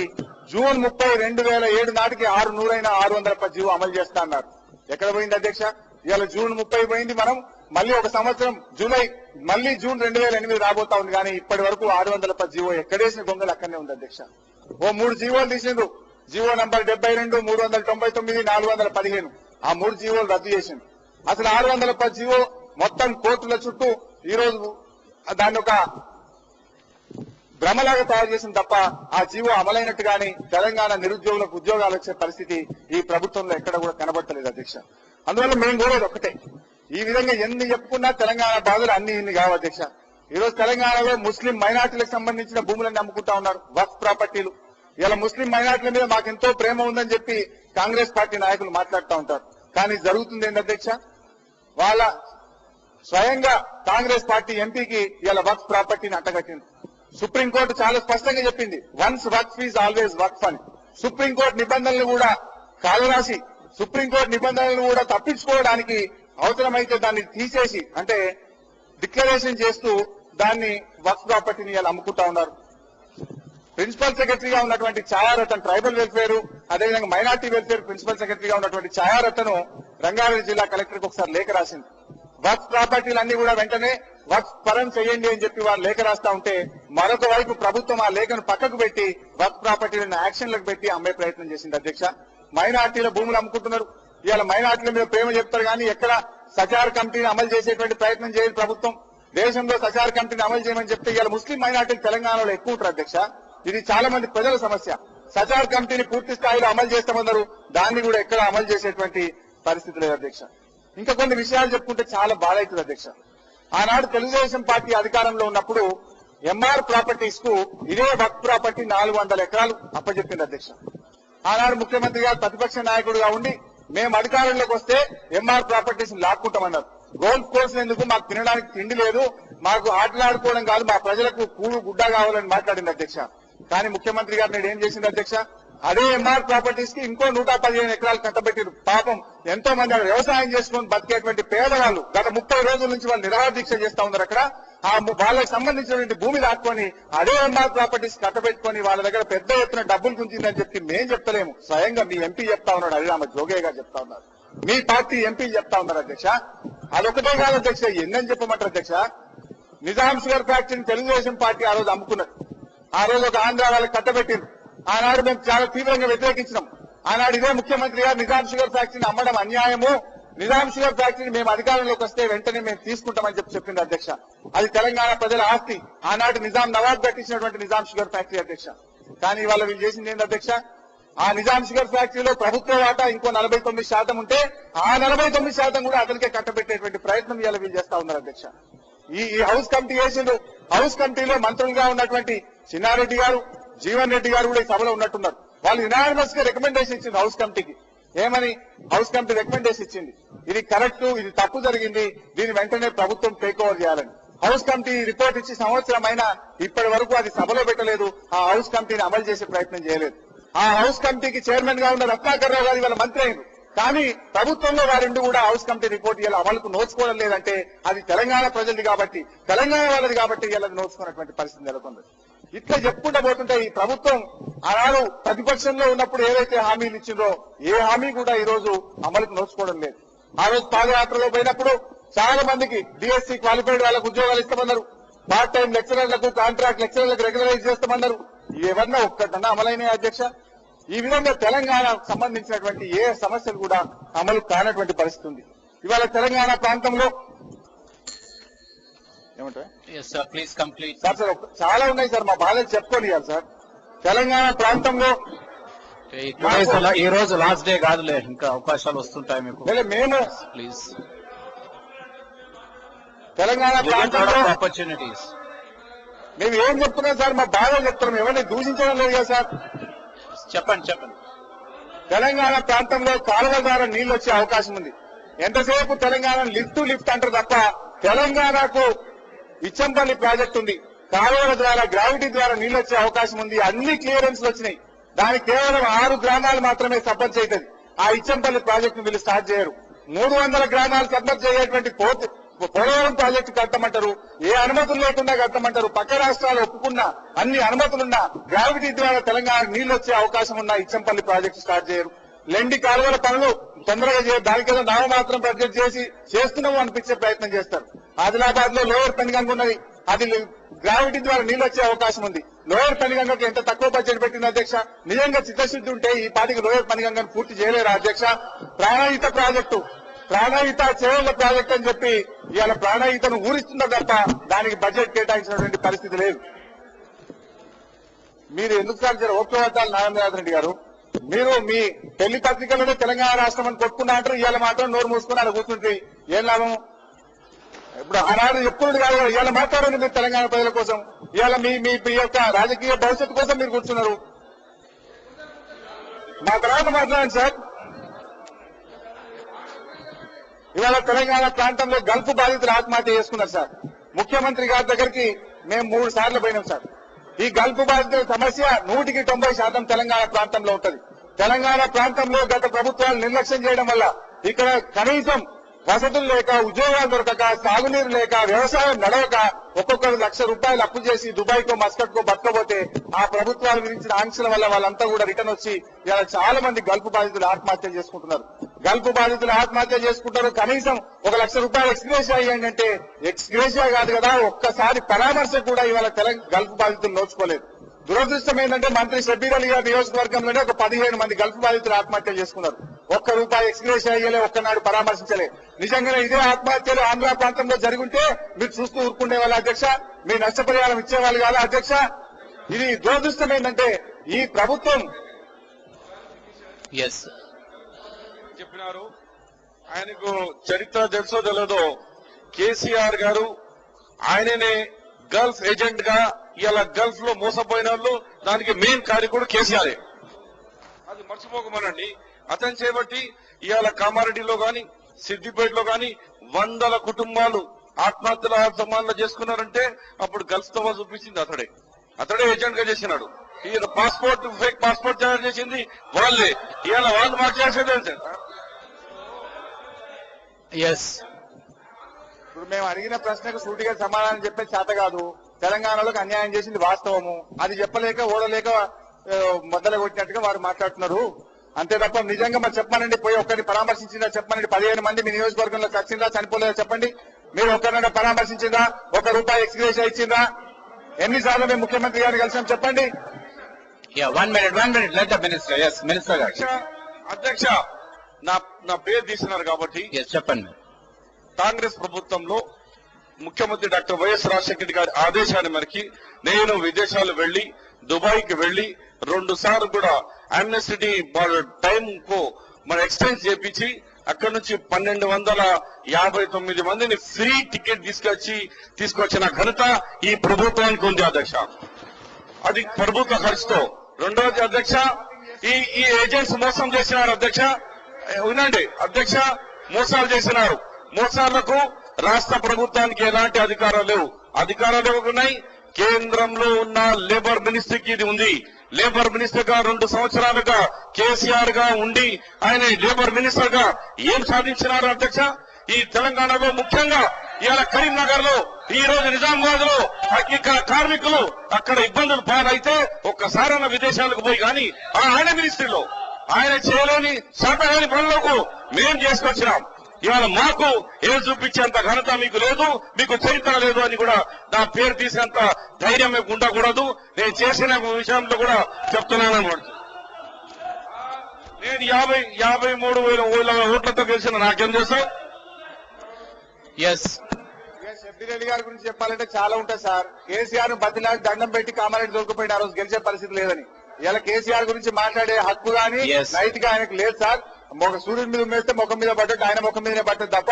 జూన్ 30, 2007 నాటికి 610 జీవో అమలు చేస్తా అన్నారు. ఎక్కడ పోయింది అధ్యక్ష? ఇవాళ జూన్ 30 పోయింది. మనం మళ్ళీ ఒక సంవత్సరం జూలై, మళ్ళీ జూన్ 2008 రాబోతా ఉంది. కానీ ఇప్పటి వరకు 610 జీవో ఎక్కడేసిన గొంగలు అక్కడనే ఉంది అధ్యక్ష. ఓ 3 జీవోలు తీసిండ్రు. GO number 72, 399, 415. ఆ 3 జీవోలు రద్దు చేసిండు. అసలు 610 జీవో మొత్తం కోర్టుల చుట్టూ ఈ రోజు దాన్ని ఒక భ్రమలాగా తయారు చేసిన తప్ప ఆ జీవో అమలైనట్టు గాని తెలంగాణ నిరుద్యోగులకు ఉద్యోగాలు వచ్చే పరిస్థితి ఈ ప్రభుత్వంలో ఎక్కడ కూడా కనబడతలేదు అధ్యక్ష. అందువల్ల మేము కోరేది ఒకటే, ఈ విధంగా ఎన్ని చెప్పుకున్నా తెలంగాణ బాధలు అన్ని ఇన్ని కావు అధ్యక్ష. ఈ రోజు తెలంగాణలో ముస్లిం మైనార్టీలకు సంబంధించిన భూములను అమ్ముకుంటా ఉన్నారు, వక్ఫ్ ప్రాపర్టీలు. ఇలా ముస్లిం మైనార్టీల మీద మాకెంతో ప్రేమ ఉందని చెప్పి కాంగ్రెస్ పార్టీ నాయకులు మాట్లాడుతూ ఉంటారు. కానీ జరుగుతుంది ఏంటి అధ్యక్ష? వాళ్ళ స్వయంగా కాంగ్రెస్ పార్టీ ఎంపీకి ఇలా వక్ఫ్ ప్రాపర్టీని అంటగట్టింది. సుప్రీంకోర్టు చాలా స్పష్టంగా చెప్పింది, వన్స్ వక్ఫ్ ఈజ్ ఆల్వేస్ వక్ఫ్ అని. సుప్రీంకోర్టు నిబంధనలు కూడా కాలరాసి సుప్రీంకోర్టు నిబంధనలను కూడా తప్పించుకోవడానికి అవసరమైతే దాన్ని తీసేసి, అంటే డిక్లరేషన్ చేస్తూ దాన్ని వక్ఫ్ ప్రాపర్టీని ఇలా అమ్ముకుంటా ఉన్నారు. ప్రిన్సిపల్ సెక్రటరీగా ఉన్నటువంటి ఛాయారతన్, ట్రైబల్ వెల్ఫేర్ అదేవిధంగా మైనార్టీ వెల్ఫేర్ ప్రిన్సిపల్ సెక్రటరీగా ఉన్నటువంటి ఛాయారతను రంగారెడ్డి జిల్లా కలెక్టర్కి ఒకసారి లేఖ రాసింది. వక్ఫ్ ప్రాపర్టీలన్నీ కూడా వెంటనే వక్ఫ్ పరం చేయండి అని చెప్పి వాళ్ళు లేఖ రాస్తా ఉంటే, మరొక వైపు ప్రభుత్వం ఆ లేఖను పక్కకు పెట్టి వక్ఫ్ ప్రాపర్టీలను యాక్షన్లకు పెట్టి అమ్మే ప్రయత్నం చేసింది అధ్యక్ష. మైనార్టీల భూములు అమ్ముకుంటున్నారు. ఇవాళ మైనార్టీల మీద ప్రేమ చెప్తారు కానీ ఎక్కడ సచార్ కమిటీని అమలు చేసేటువంటి ప్రయత్నం చేయదు ప్రభుత్వం. దేశంలో సచార్ కమిటీని అమలు చేయమని చెప్తే ఇవాళ ముస్లిం మైనార్టీలు తెలంగాణలో ఎక్కువ ఉంటారు అధ్యక్ష. ఇది చాలా మంది ప్రజల సమస్య. సచార్ కమిటీని పూర్తి స్థాయిలో అమలు చేస్తామన్నారు, దాన్ని కూడా ఎక్కడ అమలు చేసేటువంటి పరిస్థితి లేదు అధ్యక్ష. ఇంకా కొన్ని విషయాలు చెప్పుకుంటే చాలా బాధ అవుతుంది అధ్యక్ష. ఆనాడు తెలుగుదేశం పార్టీ అధికారంలో ఉన్నప్పుడు ఎంఆర్ ప్రాపర్టీస్ కు ఇదే వక్ఫ్ ప్రాపర్టీ 400 ఎకరాలు అప్పచెప్పింది అధ్యక్ష. ఆనాడు ముఖ్యమంత్రి గారు ప్రతిపక్ష నాయకుడిగా ఉండి మేము అధికారంలోకి వస్తే ఎంఆర్ ప్రాపర్టీస్ లాక్కుంటామన్నారు. గోల్ఫ్ కోర్స్ ఎందుకు, మాకు తినడానికి తిండి లేదు, మాకు ఆటలాడుకోవడం కాదు, మా ప్రజలకు కూడు గుడ్డ కావాలని మాట్లాడింది అధ్యక్ష. కానీ ముఖ్యమంత్రి గారు నేడు ఏం చేసింది అధ్యక్ష? అదే ఎంఆర్ ప్రాపర్టీస్ కి ఇంకో 115 ఎకరాలు కట్టబెట్టారు. పాపం ఎంతో మంది అక్కడ వ్యవసాయం చేసుకుని బతికేటువంటి పేదవాళ్ళు గత 30 రోజుల నుంచి వాళ్ళు నిరాహార దీక్ష చేస్తా ఉన్నారు. అక్కడ వాళ్ళకి సంబంధించినటువంటి భూమి దాక్కుని అదే ఎంఆర్ ప్రాపర్టీస్ కట్టబెట్టుకుని వాళ్ళ దగ్గర పెద్ద ఎత్తున డబ్బులు గుంజిందని చెప్పి మేం చెప్తలేము, స్వయంగా మీ ఎంపీ చెప్తా ఉన్నాడు, హరిరామ జోగే గారు చెప్తా ఉన్నారు, మీ పార్టీ ఎంపీ చెప్తా ఉన్నారు అధ్యక్ష. అదొకటే కాదు అధ్యక్ష, ఎన్నని చెప్పమంటారు అధ్యక్ష? నిజాం షుగర్ ఫ్యాక్టరీని తెలుగుదేశం పార్టీ ఆ రోజు అమ్ముకున్నారు. ఆ రోజు ఒక ఆంధ్ర వాళ్ళకి కట్టబెట్టింది. ఆనాడు మేము చాలా తీవ్రంగా వ్యతిరేకించినాం. ఆనాడు ఇదే ముఖ్యమంత్రి గారు నిజాం షుగర్ ఫ్యాక్టరీని అమ్మడం అన్యాయము, నిజాం షుగర్ ఫ్యాక్టరీని మేము అధికారంలోకి వస్తే వెంటనే మేము తీసుకుంటామని చెప్పింది అధ్యక్ష. అది తెలంగాణ ప్రజల ఆస్తి. ఆనాడు నిజాం నవాబ్ కట్టించినటువంటి నిజాం షుగర్ ఫ్యాక్టరీ అధ్యక్ష. కానీ ఇవాళ వీళ్ళు చేసింది ఏంటి అధ్యక్ష? ఆ నిజాం షుగర్ ఫ్యాక్టరీలో ప్రభుత్వ వాటా ఇంకో 49% ఉంటే ఆ 49% కూడా అతనికే కట్టబెట్టేటువంటి ప్రయత్నం ఇవాళ వీళ్ళు చేస్తా ఉన్నారు అధ్యక్ష. ఈ హౌస్ కమిటీ వేసిండు. హౌస్ కమిటీలో మంత్రులుగా ఉన్నటువంటి చిన్నారెడ్డి గారు, జీవన్ రెడ్డి గారు కూడా ఈ సభలో ఉన్నట్టున్నారు. వాళ్ళు యునానిమస్ గా రికమెండేషన్ ఇచ్చింది హౌస్ కమిటీకి. ఏమని? హౌస్ కమిటీ రికమెండేషన్ ఇచ్చింది, ఇది కరెక్ట్, ఇది తప్పు జరిగింది, దీన్ని వెంటనే ప్రభుత్వం టేక్ ఓవర్ చేయాలని. హౌస్ కమిటీ రిపోర్ట్ ఇచ్చి సంవత్సరం అయినా ఇప్పటి వరకు అది సభలో పెట్టలేదు, ఆ హౌస్ కమిటీని అమలు చేసే ప్రయత్నం చేయలేదు. ఆ హౌస్ కమిటీకి చైర్మన్ గా ఉన్న రత్నాకర్ రావు గారు ఇవాళ మంత్రి అయ్యారు. కానీ ప్రభుత్వంలో వారిండు కూడా హౌస్ కమిటీ రిపోర్ట్ ఇలా అమలుకు నోచుకోవడం లేదంటే అది తెలంగాణ ప్రజలది కాబట్టి, తెలంగాణ వాళ్ళది కాబట్టి ఇలా నోచుకున్నటువంటి పరిస్థితి నెలకొంది. ఇట్లా చెప్పుకుంటూ పోతుంటే ఈ ప్రభుత్వం ఆనాడు ప్రతిపక్షంలో ఉన్నప్పుడు ఏదైతే హామీలు ఇచ్చిందో ఏ హామీ కూడా ఈ రోజు అమలుకు నోచుకోవడం లేదు. ఆ రోజు పాదయాత్రలో పోయినప్పుడు చాలా మందికి డిఎస్సీ క్వాలిఫైడ్ వాళ్ళకు ఉద్యోగాలు ఇస్తామన్నారు, పార్ట్ టైం లెక్చరర్లకు, కాంట్రాక్ట్ లెక్చరర్లకు రెగ్యులరైజ్ చేస్తామన్నారు. ఏమన్నా ఒక్కటన్నా అమలైన అధ్యక్ష? ఈ విధంగా తెలంగాణకు సంబంధించినటువంటి ఏ సమస్యలు కూడా అమలు కానటువంటి పరిస్థితి ఉంది. ఇవాళ తెలంగాణ ప్రాంతంలో ఏమంటారు? Yes, sir. Please complete. Sir sir చాలా ఉన్నాయి సార్, మా బాధలు చెప్పుకోండి సార్. తెలంగాణ ప్రాంతంలో ఈ రోజు లాస్ట్ డే కాదులే, ఇంకా అవకాశాలు వస్తుంటాయి మీకు. మేము ప్లీజ్ తెలంగాణ ప్రాంతంలో ఆపర్చునిటీస్ మేము ఏం చెప్తున్నాం సార్, మా బాధలు చెప్తున్నాం, ఎవరిని దూషించడం లేదు కదా సార్. చెప్పండి చెప్పండి. తెలంగాణ ప్రాంతంలో కాలువల ద్వారా నీళ్లు వచ్చే అవకాశం ఉంది. ఎంతసేపు తెలంగాణ లిఫ్ట్ అంటారు తప్ప తెలంగాణకు ఇచ్చంపల్లి ప్రాజెక్టు ఉంది, కాలువల ద్వారా గ్రావిటీ ద్వారా నీళ్లు వచ్చే అవకాశం ఉంది. అన్ని క్లియరెన్స్లు వచ్చినాయి. దానికి కేవలం 6 గ్రామాలు మాత్రమే సర్పంచ్ అవుతుంది. ఆ ఇచ్చంపల్లి ప్రాజెక్టు వీళ్ళు స్టార్ట్ చేయరు. 300 గ్రామాలు సర్పంచ్ అయ్యేటువంటి పోలవరం ప్రాజెక్టు కట్టమంటారు, ఏ అనుమతులు లేకుండా కట్టమంటారు. పక్క రాష్ట్రాలు ఒప్పుకున్న అన్ని అనుమతులున్నా గ్రావిటీ ద్వారా తెలంగాణ నీళ్లు వచ్చే అవకాశం ఉన్న ఇచ్చంపల్లి ప్రాజెక్టు స్టార్ట్ చేయరు. లెండి కాలువల పనులు తొందరగా దానికేదో నామమాత్రం ప్రొజెక్ట్ చేస్తున్నాము అనిపించే ప్రయత్నం చేస్తారు. ఆదిలాబాద్ లో లోయర్ పెనుగంగ ఉన్నది, అది గ్రావిటీ ద్వారా నీళ్లు వచ్చే అవకాశం ఉంది. లోయర్ పెనుగంగకు ఎంత తక్కువ బడ్జెట్ పెట్టింది అధ్యక్ష. నిజంగా చిత్తశుద్ధి ఉంటే ఈ పాటికి లోయర్ పెనుగంగను పూర్తి చేయలేరా అధ్యక్ష? ప్రాణహిత ప్రాజెక్టు, ప్రాణహిత చేవల ప్రాజెక్ట్ అని చెప్పి ఇవాళ ప్రాణహితను ఊరిస్తున్నారు తప్ప దానికి బడ్జెట్ కేటాయించినటువంటి పరిస్థితి లేదు. మీరు ఎందుకు సార్ జర ఓపిక పట్టాలి నారాయణ రెడ్డి గారు? మీరు మీ పెళ్లి పత్రికలోనే తెలంగాణ రాష్ట్రం అని కొట్టుకున్నా అంటారు, ఇవాళ మాత్రం నోరు మూసుకుని అలా కూర్చుంటే ఏం లాభం? ఇప్పుడు ఆనాడు చెప్పుకున్నది కాదు, ఇవాళ మాట్లాడండి మీరు తెలంగాణ ప్రజల కోసం. ఇవాళ మీ యొక్క రాజకీయ భవిష్యత్తు కోసం మీరు కూర్చున్నారు. మా తర్వాత మాట్లాడండి సార్. ఇవాళ తెలంగాణ ప్రాంతంలో గల్ఫ్ బాధితులు ఆత్మహత్య చేసుకున్నారు సార్. ముఖ్యమంత్రి గారి దగ్గరికి మేము 3 సార్లు పోయినాం సార్. ఈ గల్ఫ్ బాధితుల సమస్య 100% తెలంగాణ ప్రాంతంలో ఉంటది. తెలంగాణ ప్రాంతంలో గత ప్రభుత్వాలు నిర్లక్ష్యం చేయడం వల్ల ఇక్కడ కనీసం వసతులు లేక, ఉద్యోగాలు దొరకక, సాగునీరు లేక, వ్యవసాయం నడవక ఒక్కొక్కరు ₹1,00,000 అప్పు చేసి దుబాయ్కో మస్కట్కో బతకబోతే ఆ ప్రభుత్వాల గురించిన ఆంక్షల వల్ల వాళ్ళంతా కూడా రిటర్న్ వచ్చి ఇలా చాలా మంది గల్ఫ్ బాధితులు ఆత్మహత్య చేసుకుంటున్నారు. గల్ఫ్ బాధితులు ఆత్మహత్య చేసుకుంటారు. కనీసం ₹1,00,000 ఎక్స్గ్రేషియా ఇవ్వండి అంటే ఎక్స్గ్రేషియా కాదు కదా, ఒక్కసారి పరామర్శ కూడా ఇవాళ గల్ఫ్ బాధితులు నోచుకోలేదు. దురదృష్టం ఏంటంటే మంత్రి షబ్బీర్ అలీ గారి నియోజకవర్గంలోనే ఒక 15 మంది గల్ఫ్ బాధితులు ఆత్మహత్య చేసుకున్నారు. ₹1 ఎక్స్గ్రేషియా ఇయ్యలే, ఒక్కనాడు పరామర్శించలే. నిజంగానే ఇదే ఆత్మహత్యలు ఆంధ్ర ప్రాంతంలో జరుగుంటే మీరు చూస్తూ ఊరుకునే వాళ్ళు అధ్యక్ష, మీ నష్టపరిహారం ఇచ్చేవాళ్ళు కాదా అధ్యక్ష? ఇది దురదృష్టం ఏంటంటే ఈ ప్రభుత్వం చెప్పినారు. ఆయనకు చరిత్ర తెలుసో తెలియదో, కేసీఆర్ గారు ఆయననే గల్ఫ్ ఏజెంట్ గా ఇలా గల్ఫ్ లో మోసపోయిన వాళ్ళు దానికి మెయిన్ కారకుడు కేసీఆర్. అది మర్చిపోకమనండి. అతను చేపట్టి ఇవాళ కామారెడ్డిలో గాని సిద్దిపేటలో గాని 100 కుటుంబాలు ఆత్మహత్యల సమానంలో చేసుకున్నారంటే అప్పుడు గల్ఫ్ తో చూపించింది అతడే ఏజెంట్ గా చేసినాడు. ఈయన ఫేక్ పాస్పోర్ట్ తయారు చేసింది వాళ్ళే. ఇవాళ వాళ్ళు మార్చేసేదే సార్. ఇప్పుడు మేము అడిగిన ప్రశ్నకు సూటిగా సమాధానం చెప్పే చేత కాదు. తెలంగాణలోకి అన్యాయం చేసింది వాస్తవము, అది చెప్పలేక ఓడలేక మొదల కొట్టినట్టుగా వారు మాట్లాడుతున్నారు. అంతే తప్ప నిజంగా మరి చెప్పమనండి, పోయి ఒక్కరిని పరామర్శించిందా చెప్పమనండి. 15 మంది మీ నియోజకవర్గంలో చచ్చిందా చనిపోలేదా చెప్పండి. మీరు ఒక్కరినైనా పరామర్శించిందా? ₹1 ఎక్స్గ్రేషియా ఇచ్చిందా? ఎన్నిసార్లు మేము ముఖ్యమంత్రి గారిని కలిసాం చెప్పండి. అధ్యక్ష నా పేరు తీసినారు కాబట్టి చెప్పండి. కాంగ్రెస్ ప్రభుత్వంలో ముఖ్యమంత్రి డాక్టర్ వైఎస్ రాజశేఖర గారి ఆదేశాన్ని మేరకు నేను విదేశాలు వెళ్లి దుబాయ్కి వెళ్లి 2 సార్లు కూడా అమ్నెస్టీ టైం కు మన ఎక్స్టెండ్ చేపించి అక్కడి నుంచి 1259 మందిని ఫ్రీ టికెట్ తీసుకొచ్చిన ఘనత ఈ ప్రభుత్వానికి ఉంది అధ్యక్ష. అది ప్రభుత్వ ఖర్చుతో. రెండవది అధ్యక్ష, ఈ ఏజెంట్స్ మోసం చేసినారు అధ్యక్ష. వినండి అధ్యక్ష, మోసాలు చేసినారు. మోసాలకు రాష్ట్ర ప్రభుత్వానికి ఎలాంటి అధికారాలు లేవు. అధికారాలు ఎవరున్నాయి? కేంద్రంలో ఉన్న లేబర్ మినిస్ట్రీకి ఇది ఉంది. లేబర్ మినిస్టర్ గా 2 సంవత్సరాలుగా కేసీఆర్ గా ఉండి ఆయన లేబర్ మినిస్టర్ గా ఏం సాధించినారు అధ్యక్ష? ఈ తెలంగాణలో ముఖ్యంగా ఇవాళ కరీంనగర్ లో, ఈ రోజు నిజామాబాద్ లో కార్మికులు అక్కడ ఇబ్బందులు పాలైతే ఒక్కసారైనా విదేశాలకు పోయి కానీ ఆయన మినిస్ట్రీలో ఆయన చేయలేని శాతగాని పనులకు మేం చేసుకొచ్చినాం. ఇవాళ మాకు ఏం చూపించేంత ఘనత మీకు లేదు, మీకు చరిత్ర లేదు అని కూడా నా పేరు తీసేంత ధైర్యం మీకు ఉండకూడదు. నేను చేసిన విషయంలో కూడా చెప్తున్నాను అన్నమాట. నేను 53,000 ఓట్లతో గెలిచిన నాకేం చేస్తావు? రెడ్డి గారి గురించి చెప్పాలంటే చాలా ఉంటుంది సార్. కేసీఆర్ ను బతిలాడి దండం పెట్టి కామారెడ్డి దొరికిపోయిన ఆ రోజు గెలిచే పరిస్థితి లేదని. ఇలా కేసీఆర్ గురించి మాట్లాడే హక్కు గాని నైతిక ఆయనకు లేదు సార్. సూర్యుడి మీద ఉమ్మేస్తే ముఖం మీద పడ్డట్టు ఆయన ముఖం మీదనే పడ్డది తప్ప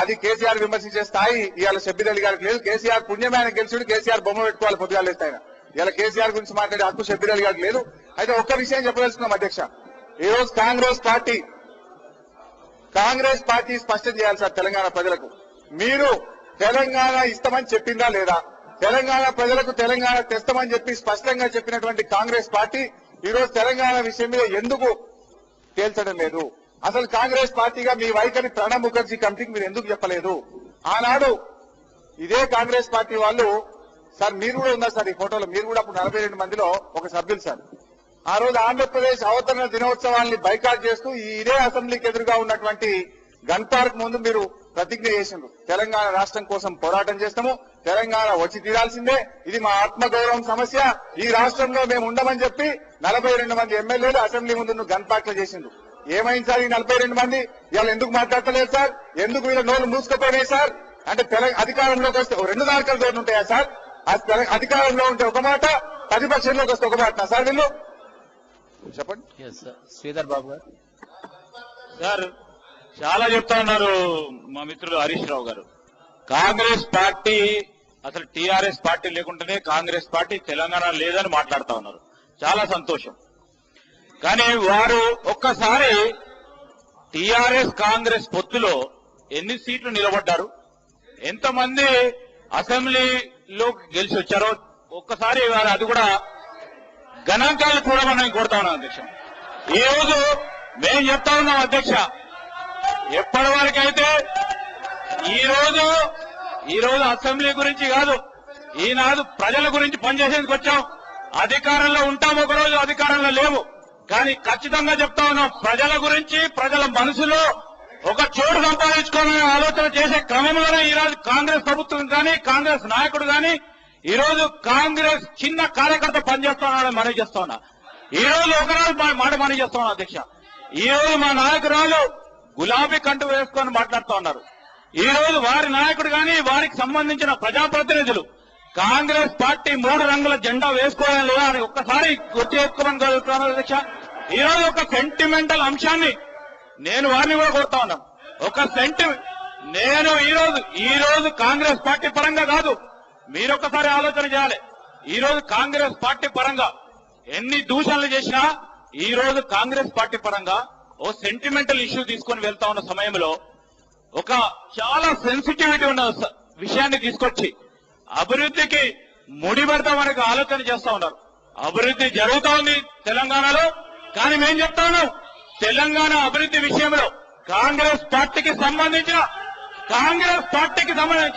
అది కేసీఆర్ విమర్శించే స్థాయి ఇవాళ రెడ్డి గారికి లేదు. కేసీఆర్ పుణ్యమే ఆయన గెలిచాడు. కేసీఆర్ బొమ్మ పెట్టుకోవాలి పొద్దుగాలు ఆయన. ఇలా కేసీఆర్ గురించి మాట్లాడే హక్కు రెడ్డి గారికి లేదు. అయితే ఒక్క విషయం చెప్పదలుచుకున్నాం అధ్యక్ష. ఈ రోజు కాంగ్రెస్ పార్టీ స్పష్టం చేయాలి సార్ తెలంగాణ ప్రజలకు. మీరు తెలంగాణ ఇస్తామని చెప్పిందా లేదా? తెలంగాణ ప్రజలకు తెలంగాణ తెస్తామని చెప్పి స్పష్టంగా చెప్పినటువంటి కాంగ్రెస్ పార్టీ ఈ రోజు తెలంగాణ విషయం మీద ఎందుకు తేల్చడం లేదు? అసలు కాంగ్రెస్ పార్టీగా మీ వైఖరి ప్రణబ్ ముఖర్జీ కమిటీకి మీరు ఎందుకు చెప్పలేదు? ఆనాడు ఇదే కాంగ్రెస్ పార్టీ వాళ్ళు సార్, మీరు కూడా ఉన్నారు సార్ ఈ ఫోటోలో, మీరు కూడా అప్పుడు 42 మందిలో ఒక సభ్యులు సార్. ఆ రోజు ఆంధ్రప్రదేశ్ అవతరణ దినోత్సవాన్ని బైకాట్ చేస్తూ ఇదే అసెంబ్లీకి ఎదురుగా ఉన్నటువంటి గన్ పార్క్ ముందు మీరు ప్రతిజ్ఞ చేసిండ్రు. తెలంగాణ రాష్ట్రం కోసం పోరాటం చేస్తాము, తెలంగాణ వచ్చి తీరాల్సిందే, ఇది మా ఆత్మగౌరవం సమస్య, ఈ రాష్ట్రంలో మేము ఉండమని చెప్పి 42 మంది ఎమ్మెల్యేలు అసెంబ్లీ ముందు గన్ పార్క్ లో చేసిండ్రు. ఏమైంది సార్ ఈ 42 మంది? ఇవాళ ఎందుకు మాట్లాడతలేదు సార్? ఎందుకు వీళ్ళ నోళ్ళు మూసుకుపోయినాయి సార్? అంటే అధికారంలోకి వస్తే 2 నాలుకలు తోటి ఉంటాయా సార్? అధికారంలో ఉంటే ఒక మాట, ప్రతిపక్షంలోకి వస్తే ఒక మాట సార్ వీళ్ళు? చెప్పండి. శ్రీధర్ బాబు గారు సార్, చాలా చెప్తా ఉన్నారు మా మిత్రులు హరీష్ రావు గారు. కాంగ్రెస్ పార్టీ అసలు టీఆర్ఎస్ పార్టీ లేకుంటేనే కాంగ్రెస్ పార్టీ తెలంగాణ లేదని మాట్లాడుతా ఉన్నారు. చాలా సంతోషం. కానీ వారు ఒక్కసారి టీఆర్ఎస్ కాంగ్రెస్ పొత్తులో ఎన్ని సీట్లు నిలబడ్డారు, ఎంతమంది అసెంబ్లీలో గెలిచి వచ్చారో ఒక్కసారి వారు అది కూడా గణాంకాలు చూడమని కోరుతా ఉన్నాం అధ్యక్ష. ఈ రోజు మేము చెప్తా ఉన్నాం అధ్యక్ష, ఎప్పటి వరకైతే ఈ రోజు అసెంబ్లీ గురించి కాదు, ఈనాడు ప్రజల గురించి పనిచేసేందుకు వచ్చాం. అధికారంలో ఉంటాం, ఒకరోజు అధికారంలో లేవు. కానీ ఖచ్చితంగా చెప్తా ఉన్నాం, ప్రజల గురించి, ప్రజల మనసులో ఒక చోటు సంపాదించుకోవాలనే ఆలోచన చేసే క్రమంలోనే ఈరోజు కాంగ్రెస్ ప్రభుత్వం కానీ, కాంగ్రెస్ నాయకుడు కానీ ఈరోజు కాంగ్రెస్ చిన్న కార్యకర్త పనిచేస్తున్నాడని మనవి చేస్తా ఉన్నా. ఈ రోజు ఒకరోజు మాట మనవి చేస్తా ఉన్నా అధ్యక్ష. ఈ రోజు మా నాయకురాలు గులాబీ కంటు వేసుకొని మాట్లాడుతూ ఉన్నారు. ఈ రోజు వారి నాయకుడు కానీ, వారికి సంబంధించిన ప్రజాప్రతినిధులు కాంగ్రెస్ పార్టీ 3 రంగుల జెండా వేసుకోవడం లేదా అని ఒక్కసారి గుర్తు చేసుకోమని కోరుతున్నాను అధ్యక్ష. ఈ రోజు ఒక సెంటిమెంటల్ అంశాన్ని నేను వారిని కూడా కోరుతా ఉన్నాను. నేను ఈ రోజు కాంగ్రెస్ పార్టీ పరంగా కాదు, మీరొక్కసారి ఆలోచన చేయాలి. ఈ రోజు కాంగ్రెస్ పార్టీ పరంగా ఎన్ని దూషణలు చేసినా ఈ రోజు కాంగ్రెస్ పార్టీ పరంగా ఓ సెంటిమెంటల్ ఇష్యూ తీసుకొని వెళ్తా ఉన్న సమయంలో ఒక చాలా సెన్సిటివిటీ ఉన్న విషయాన్ని తీసుకొచ్చి అభివృద్ధికి ముడిపెడతామని ఆలోచన చేస్తా ఉన్నారు. అభివృద్ధి జరుగుతా ఉంది తెలంగాణలో. కానీ మేము చెప్తా ఉన్నాం, తెలంగాణ అభివృద్ధి విషయంలో కాంగ్రెస్ పార్టీకి సంబంధించిన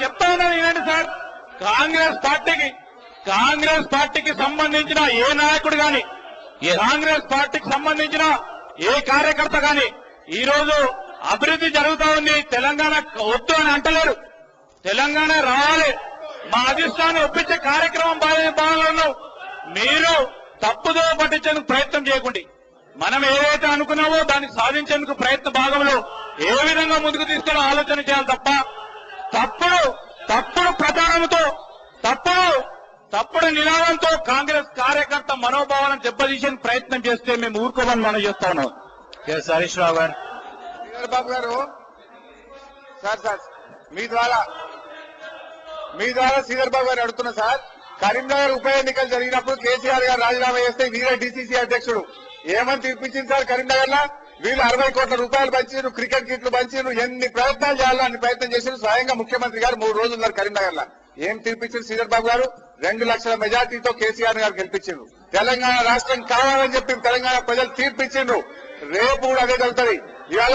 చెప్తా ఉన్నాను ఏంటంటే సార్, కాంగ్రెస్ పార్టీకి సంబంధించిన ఏ నాయకుడు కానీ, కాంగ్రెస్ పార్టీకి సంబంధించిన ఏ కార్యకర్త కానీ ఈ రోజు అభివృద్ధి జరుగుతా ఉంది, తెలంగాణ వద్దు అని అంటలేరు. తెలంగాణ రావాలి, మా అధిష్టాన్ని ఒప్పించే కార్యక్రమం భాగంలో ఉన్నాం. మీరు తప్పుదో పట్టించేందుకు ప్రయత్నం చేయకండి. మనం ఏదైతే అనుకున్నామో దాన్ని సాధించేందుకు ప్రయత్న భాగంలో ఏ విధంగా ముందుకు తీసుకెళ్ళి ఆలోచన చేయాలి తప్ప తప్పుడు ప్రచారంతో తప్పుడు నినాదంతో కాంగ్రెస్ కార్యకర్త మనోభావాలను దెబ్బతీసే ప్రయత్నం చేస్తే మేము ఊరుకోమని మనం చేస్తా ఉన్నాం. హరీష్ రావు గారు. బాబు గారు సార్ మీ ద్వారా శ్రీధర్ బాబు గారు అడుగుతున్నా సార్, కరీంనగర్ ఉప ఎన్నికలు జరిగినప్పుడు కేసీఆర్ గారు రాజీనామా చేస్తే వీరే డీసీసీ అధ్యక్షుడు ఏమని తీర్పించింది సార్? కరీంనగర్ లో వీళ్ళు 60 కోట్ల రూపాయలు పంచారు, క్రికెట్ కిట్లు పంచారు, ఎన్ని ప్రయత్నాలు చేయాలో అన్ని ప్రయత్నం చేశారు. స్వయంగా ముఖ్యమంత్రి గారు 3 రోజులు ఉన్నారు కరీంనగర్ లో. ఏం తీర్పించారు శ్రీధర్ బాబు గారు? 2 లక్షల మెజార్టీతో కేసీఆర్ గారు గెలిపించారు. తెలంగాణ రాష్ట్రం కావాలని చెప్పి తెలంగాణ ప్రజలు తీర్పిచ్చిండ్రు. రేపు కూడా అదే జరుగుతుంది. ఇవాళ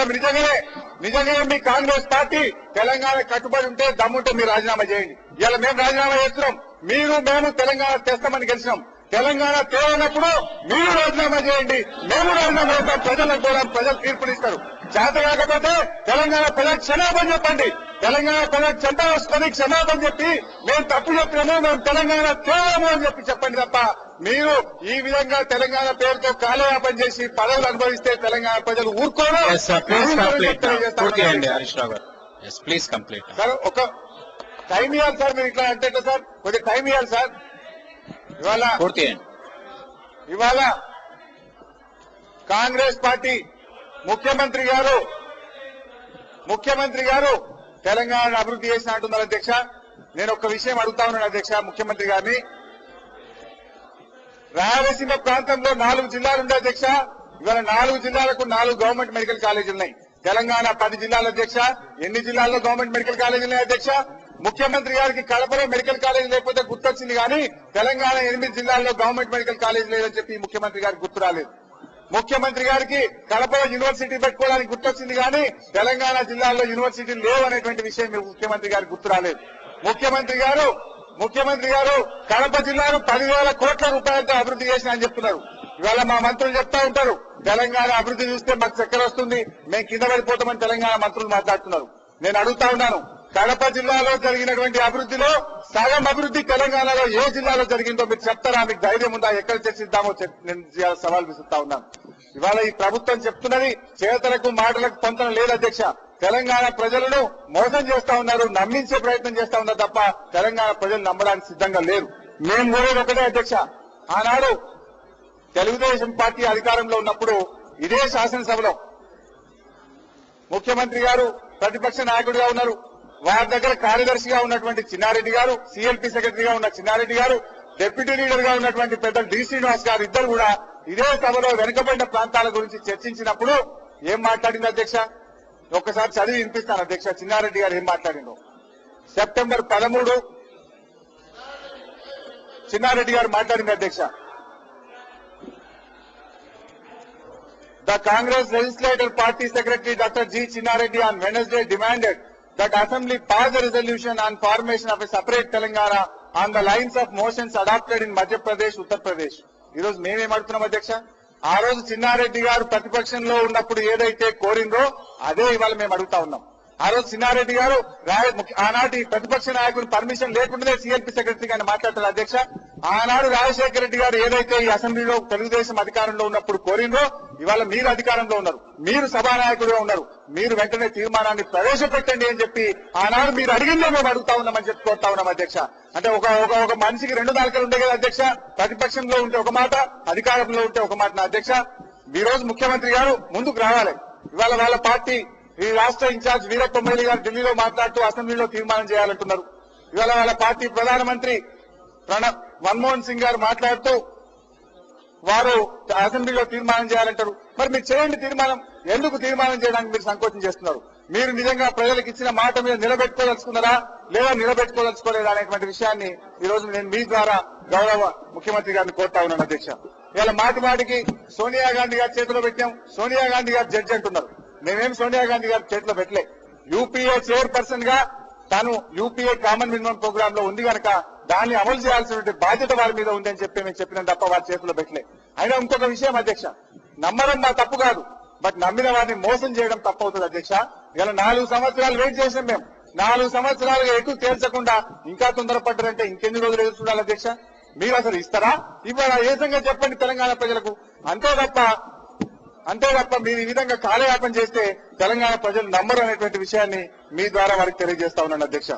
నిజంగానే మీ కాంగ్రెస్ పార్టీ తెలంగాణ కట్టుబడి ఉంటే దమ్ముంటే మీరు రాజీనామా చేయండి. ఇవాళ మేము రాజీనామా చేస్తున్నాం, మేము తెలంగాణ తెస్తామని గెలిచినాం. తెలంగాణ తేలినప్పుడు మీరు రాజీనామా చేయండి, మేము రాజీనామా చేస్తాం. ప్రజలకు కూడా ప్రజలు తీర్పునిస్తారు. చేత కాకపోతే తెలంగాణ ప్రజలకు క్షమాపణ చెప్పండి. తెలంగాణ ప్రజలకు చెంత వస్తుంది, క్షమాపణ చెప్పి మేము తప్పు చెప్పినాము, మేము తెలంగాణ తేలాము అని చెప్పండి తప్ప మీరు ఈ విధంగా తెలంగాణ పేరుతో కాలయాపన చేసి పదవులు అనుభవిస్తే తెలంగాణ ప్రజలు ఊరుకోరు. హరీష్ రావు గారు, ప్లీజ్ కంప్లీట్. సార్ టైం ఇవ్వాలి సార్. మీరు ఇట్లా అంటే సార్ కొద్దిగా టైం ఇవ్వాలి సార్. ఇవాళ కాంగ్రెస్ పార్టీ ముఖ్యమంత్రి గారు తెలంగాణ అభివృద్ధి చేసిన అంటున్నారు అధ్యక్ష. నేను ఒక విషయం అడుగుతా ఉన్నాను అధ్యక్ష ముఖ్యమంత్రి గారిని. రాయలసీమ ప్రాంతంలో 4 జిల్లాలు ఉన్నాయి అధ్యక్ష. ఇవాళ 4 జిల్లాలకు 4 గవర్నమెంట్ మెడికల్ కాలేజీలు ఉన్నాయి. తెలంగాణ 10 జిల్లాలు అధ్యక్ష. ఎన్ని జిల్లాల్లో గవర్నమెంట్ మెడికల్ కాలేజీలు ఉన్నాయి అధ్యక్ష? ముఖ్యమంత్రి గారికి కడపలో మెడికల్ కాలేజీ లేకపోతే గుర్తొచ్చింది కానీ తెలంగాణ 8 జిల్లాల్లో గవర్నమెంట్ మెడికల్ కాలేజీ లేదని చెప్పి ముఖ్యమంత్రి గారికి గుర్తు రాలేదు. ముఖ్యమంత్రి గారికి కడపలో యూనివర్సిటీ పెట్టుకోవడానికి గుర్తొచ్చింది కానీ తెలంగాణ జిల్లాల్లో యూనివర్సిటీలు లేవు అనేటువంటి విషయం ముఖ్యమంత్రి గారికి గుర్తు రాలేదు. ముఖ్యమంత్రి గారు కడప జిల్లాను 10,000 కోట్ల రూపాయలతో అభివృద్ధి చేసిన అని చెప్తున్నారు. ఇవాళ మా మంత్రులు చెప్తా ఉంటారు తెలంగాణ అభివృద్ధి చూస్తే మాకు చక్కెర వస్తుంది, మేము కింద పడిపోతామని తెలంగాణ మంత్రులు మాట్లాడుతున్నారు. నేను అడుగుతా ఉన్నాను, కడప జిల్లాలో జరిగినటువంటి అభివృద్ధిలో సగం అభివృద్ధి తెలంగాణలో ఏ జిల్లాలో జరిగిందో మీరు చెప్తారా? మీకు ధైర్యం ఉందా? ఎక్కడ చర్చిద్దామో నేను సవాల్ విసురుతా ఉన్నాను. ఇవాళ ఈ ప్రభుత్వం చెప్తున్నది చేతలకు మాటలకు పొంతన లేదు అధ్యక్ష. తెలంగాణ ప్రజలను మోసం చేస్తా ఉన్నారు, నమ్మించే ప్రయత్నం చేస్తా ఉన్నారు తప్ప తెలంగాణ ప్రజలు నమ్మడానికి సిద్ధంగా లేరు. మేము కోరేది ఒకటే అధ్యక్ష, ఆనాడు తెలుగుదేశం పార్టీ అధికారంలో ఉన్నప్పుడు ఇదే శాసనసభలో ముఖ్యమంత్రి గారు ప్రతిపక్ష నాయకుడిగా ఉన్నారు. వారి దగ్గర కార్యదర్శిగా ఉన్నటువంటి చిన్నారెడ్డి గారు, సిఎల్పి సెక్రటరీగా ఉన్న చిన్నారెడ్డి గారు, డిప్యూటీ లీడర్ గా ఉన్నటువంటి పెద్ద డి శ్రీనివాస్ గారు ఇద్దరు కూడా ఇదే సభలో వెనుకబడిన ప్రాంతాల గురించి చర్చించినప్పుడు ఏం మాట్లాడింది అధ్యక్ష? ఒక్కసారి చదివి వినిపిస్తాను అధ్యక్ష. చిన్నారెడ్డి గారు ఏం మాట్లాడిందో సెప్టెంబర్ 13 చిన్నారెడ్డి గారు మాట్లాడింది అధ్యక్ష. The Congress Legislative Party Secretary Dr. G. Chinnareddy on Wednesday demanded that Assembly pass a resolution on formation of a separate Telangana on the lines of motions adopted in Madhya Pradesh, Uttar Pradesh. ఈ రోజు మేమేం అడుగుతున్నాం అధ్యక్ష? ఆ రోజు చిన్నారెడ్డి గారు ప్రతిపక్షంలో ఉన్నప్పుడు ఏదైతే కోరిందో అదే ఇవాళ మేము అడుగుతా ఉన్నాం. ఆ రోజు చిన్నారెడ్డి గారు ఆనాటి ప్రతిపక్ష నాయకుడు పర్మిషన్ లేకుండానే సిఎల్పి సెక్రటరీ గారిని మాట్లాడతారు అధ్యక్ష. ఆనాడు రాజశేఖర రెడ్డి గారు ఏదైతే ఈ అసెంబ్లీలో తెలుగుదేశం అధికారంలో ఉన్నప్పుడు కోరిందో ఇవాళ మీరు అధికారంలో ఉన్నారు, మీరు సభానాయకుడిగా ఉన్నారు, మీరు వెంటనే తీర్మానాన్ని ప్రవేశపెట్టండి అని చెప్పి ఆనాడు మీరు అడిగిందే మేము అడుగుతా ఉన్నామని చెప్పి కోరుతా ఉన్నాం అధ్యక్ష. అంటే ఒక మనిషికి 2 నాలుకలు ఉండే కదా అధ్యక్ష. ప్రతిపక్షంలో ఉంటే ఒక మాట, అధికారంలో ఉంటే ఒక మాట. అధ్యక్ష ఈ రోజు ముఖ్యమంత్రి గారు ముందుకు రావాలి. ఇవాళ వాళ్ళ పార్టీ ఈ రాష్ట్ర ఇన్ఛార్జ్ వీరప్ప మొయిలీ గారు ఢిల్లీలో మాట్లాడుతూ అసెంబ్లీలో తీర్మానం చేయాలంటున్నారు. ఇవాళ వాళ్ళ పార్టీ ప్రధానమంత్రి మన్మోహన్ సింగ్ గారు మాట్లాడుతూ వారు అసెంబ్లీలో తీర్మానం చేయాలంటారు. మరి మీరు చేయండి తీర్మానం. ఎందుకు తీర్మానం చేయడానికి మీరు సంకోచం చేస్తున్నారు? మీరు నిజంగా ప్రజలకు ఇచ్చిన మాట మీద నిలబెట్టుకోదలుచుకున్నారా లేదా నిలబెట్టుకోదలుచుకోలేదా అనేటువంటి విషయాన్ని ఈ రోజు నేను మీ ద్వారా గౌరవ ముఖ్యమంత్రి గారిని కోరుతా ఉన్నాను అధ్యక్ష. ఇవాళ మాటికి సోనియా గాంధీ గారి చేతిలో పెట్టాం, సోనియా గాంధీ గారు జడ్జి అంటున్నారు. మేమేం సోనియా గాంధీ గారి చేతిలో పెట్టలే. యూపీఏ చైర్పర్సన్ గా తాను యూపీఏ కామన్ మినిమం ప్రోగ్రామ్ లో ఉంది కనుక దాన్ని అమలు చేయాల్సిన బాధ్యత వారి మీద ఉందని చెప్పి మేము చెప్పినాం తప్ప వారి చేతిలో పెట్టలే. అయినా ఇంకొక విషయం అధ్యక్ష, నమ్మడం మా తప్పు కాదు, బట్ నమ్మిన వారిని మోసం చేయడం తప్పు అవుతుంది అధ్యక్ష. ఇలా 4 సంవత్సరాలు వెయిట్ చేసాం మేము. 4 సంవత్సరాలుగా ఎటు తేల్చకుండా ఇంకా తొందరపడ్డారంటే ఇంకెన్ని రోజులు ఎదురు చూడాలి అధ్యక్ష? మీరు అసలు ఇస్తారా? ఇవాళ ఏ సంగతి చెప్పండి తెలంగాణ ప్రజలకు. అంతే తప్ప మీరు ఈ విధంగా కాలయాపన చేస్తే తెలంగాణ ప్రజలు నమ్మరు అనేటువంటి విషయాన్ని మీ ద్వారా వారికి తెలియజేస్తా ఉన్నాను అధ్యక్ష.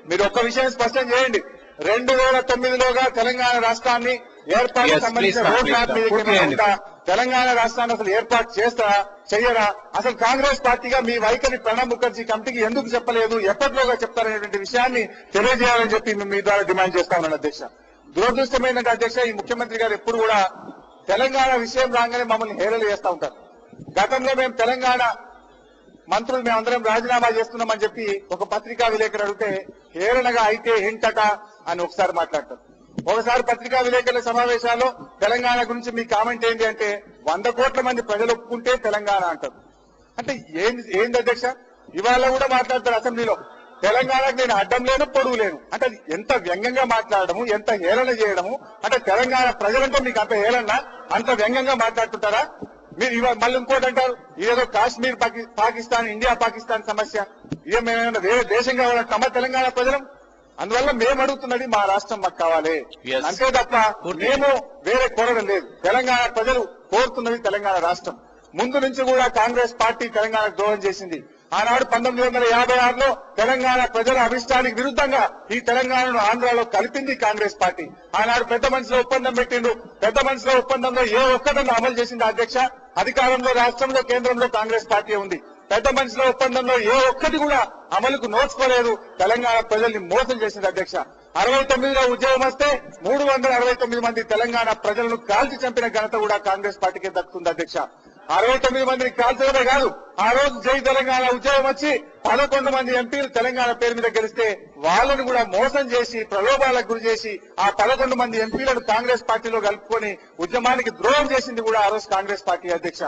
మీరు ఒక్క విషయం స్పష్టం చేయండి, 2009లోగా తెలంగాణ రాష్ట్రాన్ని ఏర్పాటు సంబంధించిన రోడ్ మ్యాప్ మీద తెలంగాణ రాష్ట్రాన్ని అసలు ఏర్పాటు చేస్తారా చెయ్యరా? అసలు కాంగ్రెస్ పార్టీగా మీ వైఖరి ప్రణబ్ ముఖర్జీ కమిటీకి ఎందుకు చెప్పలేదు, ఎప్పటిలోగా చెప్తారనేటువంటి విషయాన్ని తెలియజేయాలని చెప్పి మీ ద్వారా డిమాండ్ చేస్తా ఉన్నాను అధ్యక్ష. దురదృష్టమైనటువంటి అధ్యక్ష, ఈ ముఖ్యమంత్రి గారు ఎప్పుడు కూడా తెలంగాణ విషయం రాగానే మమ్మల్ని హేళన చేస్తా ఉంటారు. గతంలో మేము తెలంగాణ మంత్రులు మేమందరం రాజీనామా చేస్తున్నామని చెప్పి ఒక పత్రికా విలేకరు అడిగితే హేళనగా అయితే ఏంటట అని ఒకసారి మాట్లాడతారు. ఒకసారి పత్రికా విలేకరుల సమావేశాల్లో తెలంగాణ గురించి మీ కామెంట్ ఏంటి అంటే 100 కోట్ల మంది ప్రజలు ఒప్పుకుంటే తెలంగాణ అంటారు. అంటే ఏంది అధ్యక్ష? ఇవాళ కూడా మాట్లాడతారు అసెంబ్లీలో తెలంగాణకు నేను అడ్డం లేను పొడుగు లేను అంటే ఎంత వ్యంగ్యంగా మాట్లాడము, ఎంత హేళన చేయడము. అంటే తెలంగాణ ప్రజలంటే మీకు అంత హేళన, అంత వ్యంగ్యంగా మాట్లాడుతుంటారా మీరు? ఇవాళ మళ్ళీ ఇంకోటి అంటారు, ఇదేదో కాశ్మీర్ పాకిస్తాన్ ఇండియా పాకిస్తాన్ సమస్య, ఇదే మేమేమైనా వేరే దేశం కావాలంటామా తెలంగాణ ప్రజలం? అందువల్ల మేము అడుగుతున్నది మా రాష్ట్రం మాకు కావాలి అంతే తప్ప మేము వేరే కోరడం లేదు. తెలంగాణ ప్రజలు కోరుతున్నది తెలంగాణ రాష్ట్రం. ముందు నుంచి కూడా కాంగ్రెస్ పార్టీ తెలంగాణకు ద్రోహం చేసింది. ఆనాడు 1956లో తెలంగాణ ప్రజల అభిష్టానికి విరుద్ధంగా ఈ తెలంగాణను ఆంధ్రాలో కలిపింది కాంగ్రెస్ పార్టీ. ఆనాడు పెద్ద మనుషుల ఒప్పందం పెట్టిండు. పెద్ద మనుషుల ఒప్పందంలో ఏ ఒక్కటన్నా అమలు చేసింది అధ్యక్ష? అధికారంలో రాష్ట్రంలో కేంద్రంలో కాంగ్రెస్ పార్టీ ఉంది. పెద్ద మనుషుల ఒప్పందంలో ఏ ఒక్కటి కూడా అమలుకు నోచుకోలేదు. తెలంగాణ ప్రజల్ని మోసం చేసింది అధ్యక్ష. 69లో ఉద్యమం వస్తే 369 మంది తెలంగాణ ప్రజలను కాల్చి చంపిన ఘనత కూడా కాంగ్రెస్ పార్టీకే దక్కుతుంది అధ్యక్ష. 69 మందిని కాల్చడమే కాదు, ఆ రోజు జై తెలంగాణ ఉద్యమం వచ్చి 11 మంది ఎంపీలు తెలంగాణ పేరు మీద గెలిస్తే వాళ్ళను కూడా మోసం చేసి ప్రలోభాలకు గురి చేసి ఆ 11 మంది ఎంపీలను కాంగ్రెస్ పార్టీలో కలుపుకొని ఉద్యమానికి ద్రోహం చేసింది కూడా ఆ రోజు కాంగ్రెస్ పార్టీ అధ్యక్ష.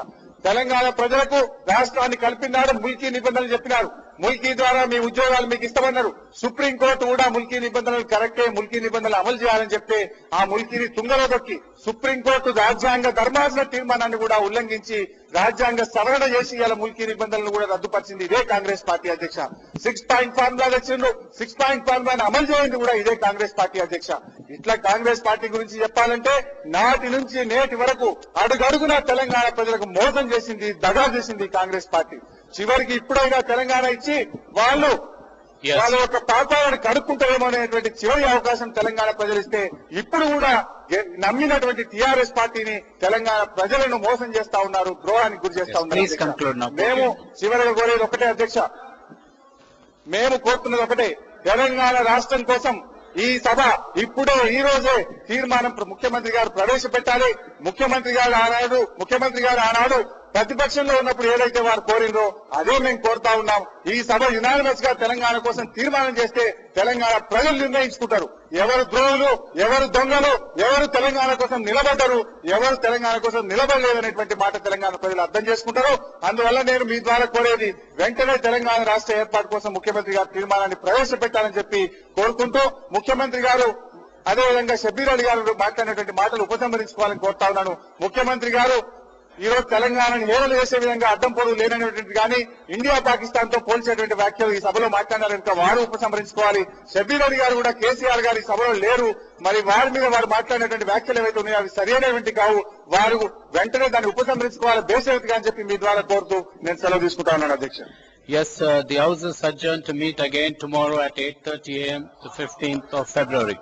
తెలంగాణ ప్రజలకు రాష్ట్రాన్ని కల్పినాడు, ముల్కీ నిబంధనలు చెప్పినారు. ముల్కీ ద్వారా మీ ఉద్యోగాలు మీకు ఇస్తామన్నారు. సుప్రీంకోర్టు కూడా ముల్కీ నిబంధనలు కరెక్టే, ముల్కీ నిబంధనలు అమలు చేయాలని చెప్తే ఆ ముల్కీని తుంగలో దొక్కి సుప్రీంకోర్టు రాజ్యాంగ ధర్మాసన తీర్మానాన్ని కూడా ఉల్లంఘించి రాజ్యాంగ సవరణ చేసి ఇలా ముల్కీ నిబంధనలు కూడా రద్దుపరిచింది ఇదే కాంగ్రెస్ పార్టీ అధ్యక్ష. 6 పాయింట్ ఫార్ములా తెచ్చిండు. 6 పాయింట్ ఫార్ములాని అమలు చేయండి కూడా ఇదే కాంగ్రెస్ పార్టీ అధ్యక్ష. ఇట్లా కాంగ్రెస్ పార్టీ గురించి చెప్పాలంటే నాటి నుంచి నేటి వరకు అడుగడుగునా తెలంగాణ ప్రజలకు మోసం చేసింది, దగా చేసింది కాంగ్రెస్ పార్టీ. చివరికి ఇప్పుడైనా తెలంగాణ ఇచ్చి వాళ్ళు వాళ్ళ యొక్క పాపాలను కడుక్కుంటారేమో అనేటువంటి చివరి అవకాశం తెలంగాణ ప్రజలు ఇస్తే ఇప్పుడు కూడా నమ్మినటువంటి టీఆర్ఎస్ పార్టీని తెలంగాణ ప్రజలను మోసం చేస్తా ఉన్నారు, ద్రోహానికి గురి చేస్తా ఉన్నారు. మేము చివరిగా కోరేది ఒకటే అధ్యక్ష, మేము కోరుతున్నది ఒకటే, తెలంగాణ రాష్ట్రం కోసం ఈ సభ ఇప్పుడే ఈ రోజే తీర్మానం ముఖ్యమంత్రి గారు ప్రవేశపెట్టాలి. ముఖ్యమంత్రి గారు ఆనాడు ప్రతిపక్షంలో ఉన్నప్పుడు ఏదైతే వారు కోరిందో అదే మేము కోరుతా ఉన్నాం. ఈ సభ యునానిమస్ గా తెలంగాణ కోసం తీర్మానం చేస్తే తెలంగాణ ప్రజలు నిర్ణయించుకుంటారు ఎవరు ద్రోహులు, ఎవరు దొంగలు, ఎవరు తెలంగాణ కోసం నిలబడ్డారు, ఎవరు తెలంగాణ కోసం నిలబడలేదనేటువంటి మాట తెలంగాణ ప్రజలు అర్థం చేసుకుంటారు. అందువల్ల నేను మీ ద్వారా కోరేది వెంటనే తెలంగాణ రాష్ట్ర ఏర్పాటు కోసం ముఖ్యమంత్రి గారు తీర్మానాన్ని ప్రవేశపెట్టాలని చెప్పి కోరుకుంటూ ముఖ్యమంత్రి గారు అదేవిధంగా షబ్బీర్ అలీ గారు మాట్లాడినటువంటి మాటలు ఉపసంహరించుకోవాలని కోరుతా ఉన్నాను. ముఖ్యమంత్రి గారు ఈ రోజు తెలంగాణను హేళన చేసే విధంగా అడ్డం పొడుగు లేనటువంటి కానీ ఇండియా పాకిస్తాన్ తో పోల్చేటువంటి వ్యాఖ్యలు ఈ సభలో మాట్లాడారంటే వారు ఉపసంహరించుకోవాలి. షబ్బీర్ అలీ గారు కూడా కేసీఆర్ గారు ఈ సభలో లేరు, మరి వారి మీద వారు మాట్లాడినటువంటి వ్యాఖ్యలు ఏవైతే ఉన్నాయో అవి సరైనటువంటి కావు, వారు వెంటనే దాన్ని ఉపసంహరించుకోవాలి బేషరతుగా అని చెప్పి మీ ద్వారా కోరుతూ నేను సెలవు తీసుకుంటా ఉన్నాను అధ్యక్ష. Yes, the House is adjourned to meet again tomorrow at 8:30 a.m. the 15th of February.